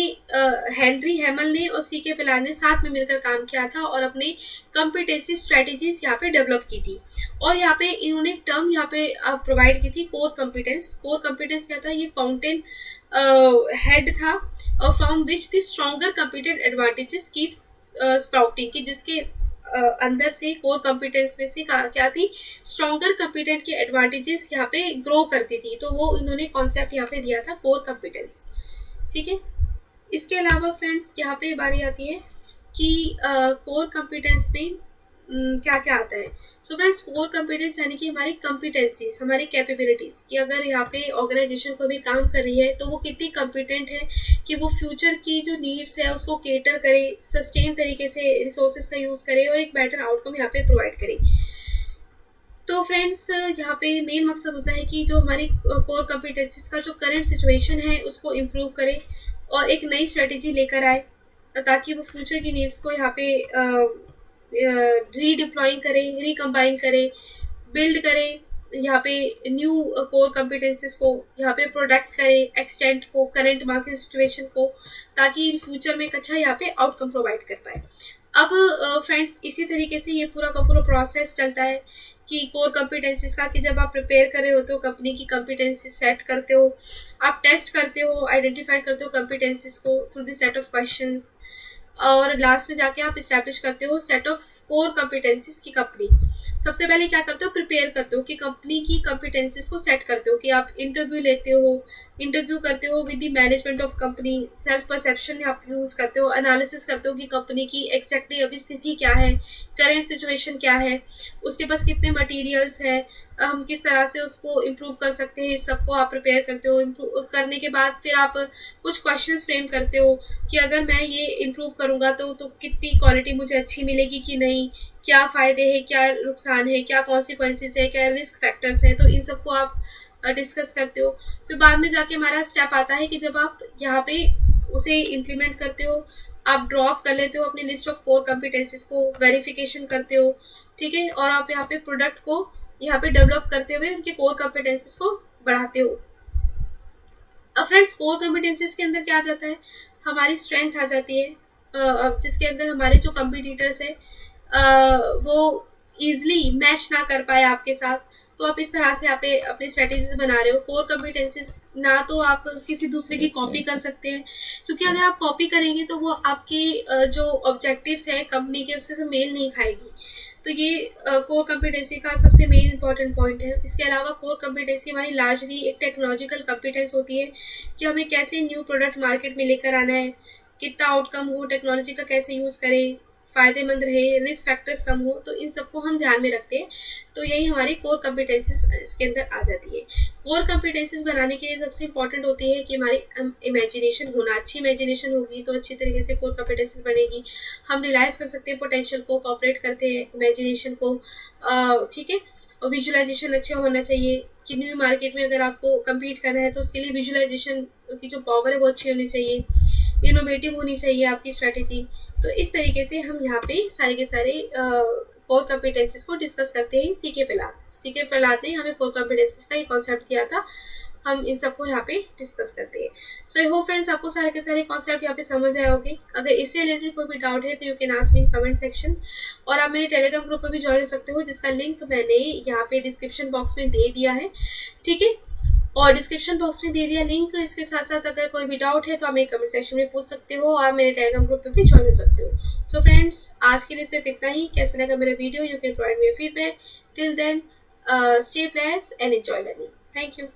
हेनरी हेमल ने और सी के पिलार ने साथ में मिलकर काम किया था और अपने कम्पिटेंसी स्ट्रेटेजीज यहाँ पे डेवलप की थी। और यहाँ पे इन्होंने टर्म यहाँ पे प्रोवाइड की थी कोर कम्पिटेंस। कोर कम्पिटेंस क्या था, ये फाउंटेन हेड था, from which the stronger competent advantages keeps sprouting, कि जिसके अंदर से कोर कॉम्पिटेंस में से क्या थी, स्ट्रॉन्गर कॉम्पिटेंट के एडवांटेजेस यहाँ पे ग्रो करती थी, तो वो इन्होंने कॉन्सेप्ट यहाँ पे दिया था कोर कॉम्पिटेंस, ठीक है। इसके अलावा फ्रेंड्स यहाँ पे बारी आती है कि कोर कॉम्पिटेंस में क्या क्या आता है। सो फ्रेंड्स, कोर कॉम्पिटेंस यानी कि हमारी कॉम्पिटेंसीज, हमारी कैपेबिलिटीज, कि अगर यहाँ पे ऑर्गेनाइजेशन को भी काम कर रही है तो वो कितनी कॉम्पिटेंट है कि वो फ्यूचर की जो नीड्स है उसको केटर करे, सस्टेन तरीके से रिसोर्सेज का यूज़ करे और एक बेटर आउटकम यहाँ पे प्रोवाइड करे। तो फ्रेंड्स, यहाँ पे मेन मकसद होता है कि जो हमारी कोर कॉम्पिटेंसीज का जो करंट सिचुएशन है उसको इम्प्रूव करे और एक नई स्ट्रेटेजी लेकर आए, ताकि वो फ्यूचर की नीड्स को यहाँ पे रीडिप्लॉइंग करे, रिकम्बाइन करे, बिल्ड करे, यहाँ पे न्यू कोर कॉम्पिटेंसीज को यहाँ पे प्रोडक्ट करे, एक्सटेंड को करंट मार्केट सिचुएशन को, ताकि इन फ्यूचर में एक अच्छा यहाँ पे आउटकम प्रोवाइड कर पाए। अब फ्रेंड्स, इसी तरीके से ये पूरा का पूरा प्रोसेस चलता है कि कोर कॉम्पिटेंसीज का, कि जब आप प्रिपेयर कर रहे हो तो कंपनी की कॉम्पिटेंसी सेट करते हो, आप टेस्ट करते हो, आइडेंटिफाई करते हो कॉम्पिटेंसीज को through the set of questions, और लास्ट में जाके आप इस्टेब्लिश करते हो सेट ऑफ कोर कॉम्पिटेंसीज की कंपनी। सबसे पहले क्या करते हो, प्रिपेयर करते हो कि कंपनी की कॉम्पिटेंसीज को सेट करते हो, कि आप इंटरव्यू लेते हो, इंटरव्यू करते हो with the management of company, self perception आप यूज़ करते हो, एनालिसिस करते हो कि कंपनी की एग्जैक्टली अभी स्थिति क्या है, करंट सिचुएशन क्या है, उसके पास कितने मटेरियल्स है, हम किस तरह से उसको इम्प्रूव कर सकते हैं, इस सबको आप प्रिपेयर करते हो। इम्प्रूव करने के बाद फिर आप कुछ क्वेश्चंस फ्रेम करते हो कि अगर मैं ये इम्प्रूव करूँगा तो कितनी क्वालिटी मुझे अच्छी मिलेगी कि नहीं, क्या फ़ायदे हैं, क्या नुकसान है, क्या कॉन्सिक्वेंसेस है, क्या रिस्क फैक्टर्स हैं, तो इन सबको आप डिस्कस करते हो। फिर बाद में जाके हमारा स्टेप आता है कि जब आप यहाँ पे उसे इम्प्लीमेंट करते हो, आप ड्रॉप कर लेते हो अपनी लिस्ट ऑफ कोर कॉम्पिटेंसीज को, वेरिफिकेशन करते हो, ठीक है, और आप यहाँ पे प्रोडक्ट को यहाँ पे डेवलप करते हुए उनके कोर कॉम्पिटेंसीज को बढ़ाते हो। अब फ्रेंड्स, कोर कॉम्पिटेंसीज के अंदर क्या आ जाता है, हमारी स्ट्रेंथ आ जाती है, जिसके अंदर हमारे जो कॉम्पिटिटर्स है वो ईजिली मैच ना कर पाए आपके साथ, तो आप इस तरह से यहाँ पे अपनी स्ट्रेटेजीज बना रहे हो। कोर कॉम्पिटेंसीज ना तो आप किसी दूसरे की कॉपी कर सकते हैं, क्योंकि अगर आप कॉपी करेंगे तो वो आपके जो ऑब्जेक्टिव्स है कंपनी के उसके साथ मेल नहीं खाएगी, तो ये कोर कॉम्पिटेंसी का सबसे मेन इंपॉर्टेंट पॉइंट है। इसके अलावा कोर कॉम्पिटेंसी हमारी लार्जली एक टेक्नोलॉजिकल कॉम्पिटेंस होती है, कि हमें कैसे न्यू प्रोडक्ट मार्केट में लेकर आना है, कितना आउटकम हो, टेक्नोलॉजी का कैसे यूज़ करें, फ़ायदेमंद रहे, रिस्क फैक्टर्स कम हो, तो इन सबको हम ध्यान में रखते हैं। तो यही हमारी कोर कॉम्पिटेंसीज इसके अंदर आ जाती है। कोर कॉम्पिटेंसीज बनाने के लिए सबसे इंपॉर्टेंट होती है कि हमारी इमेजिनेशन होना, अच्छी इमेजिनेशन होगी तो अच्छी तरीके से कोर कॉम्पिटेंसीज बनेगी। हम रियलाइज़ कर सकते हैं पोटेंशियल को, कॉपरेट करते हैं इमेजिनेशन को, ठीक है, और विजुअलाइजेशन अच्छा होना चाहिए कि न्यू मार्केट में अगर आपको कम्पीट करना है तो उसके लिए विजुअलाइजेशन की जो पावर है वो अच्छी होनी चाहिए, इनोवेटिव होनी चाहिए आपकी स्ट्रैटेजी। तो इस तरीके से हम यहाँ पे सारे के सारे कोर कॉम्पिटेंसीज को डिस्कस करते हैं सी के प्रहलाद ने हमें कोर कॉम्पिटेंसीज का ये कॉन्सेप्ट दिया था, हम इन सबको यहाँ पे डिस्कस करते हैं। सो आई होप फ्रेंड्स आपको सारे के सारे कॉन्सेप्ट यहाँ पे समझ आए होंगे। अगर इससे रिलेटेड कोई भी डाउट है तो you can ask me in comment section, और आप मेरे टेलीग्राम ग्रुप पर भी ज्वाइन हो सकते हो, जिसका लिंक मैंने यहाँ पे डिस्क्रिप्शन बॉक्स में दे दिया है, ठीक है, और डिस्क्रिप्शन बॉक्स में दे दिया लिंक। इसके साथ साथ अगर कोई भी डाउट है तो आप मेरे कमेंट सेक्शन में पूछ सकते हो, और मेरे टेलीग्राम ग्रुप पे भी ज्वाइन हो सकते हो। सो फ्रेंड्स, आज के लिए सिर्फ इतना ही। कैसा लगा मेरा video, you can provide me feedback. Till then, stay blessed and enjoy learning. Thank you.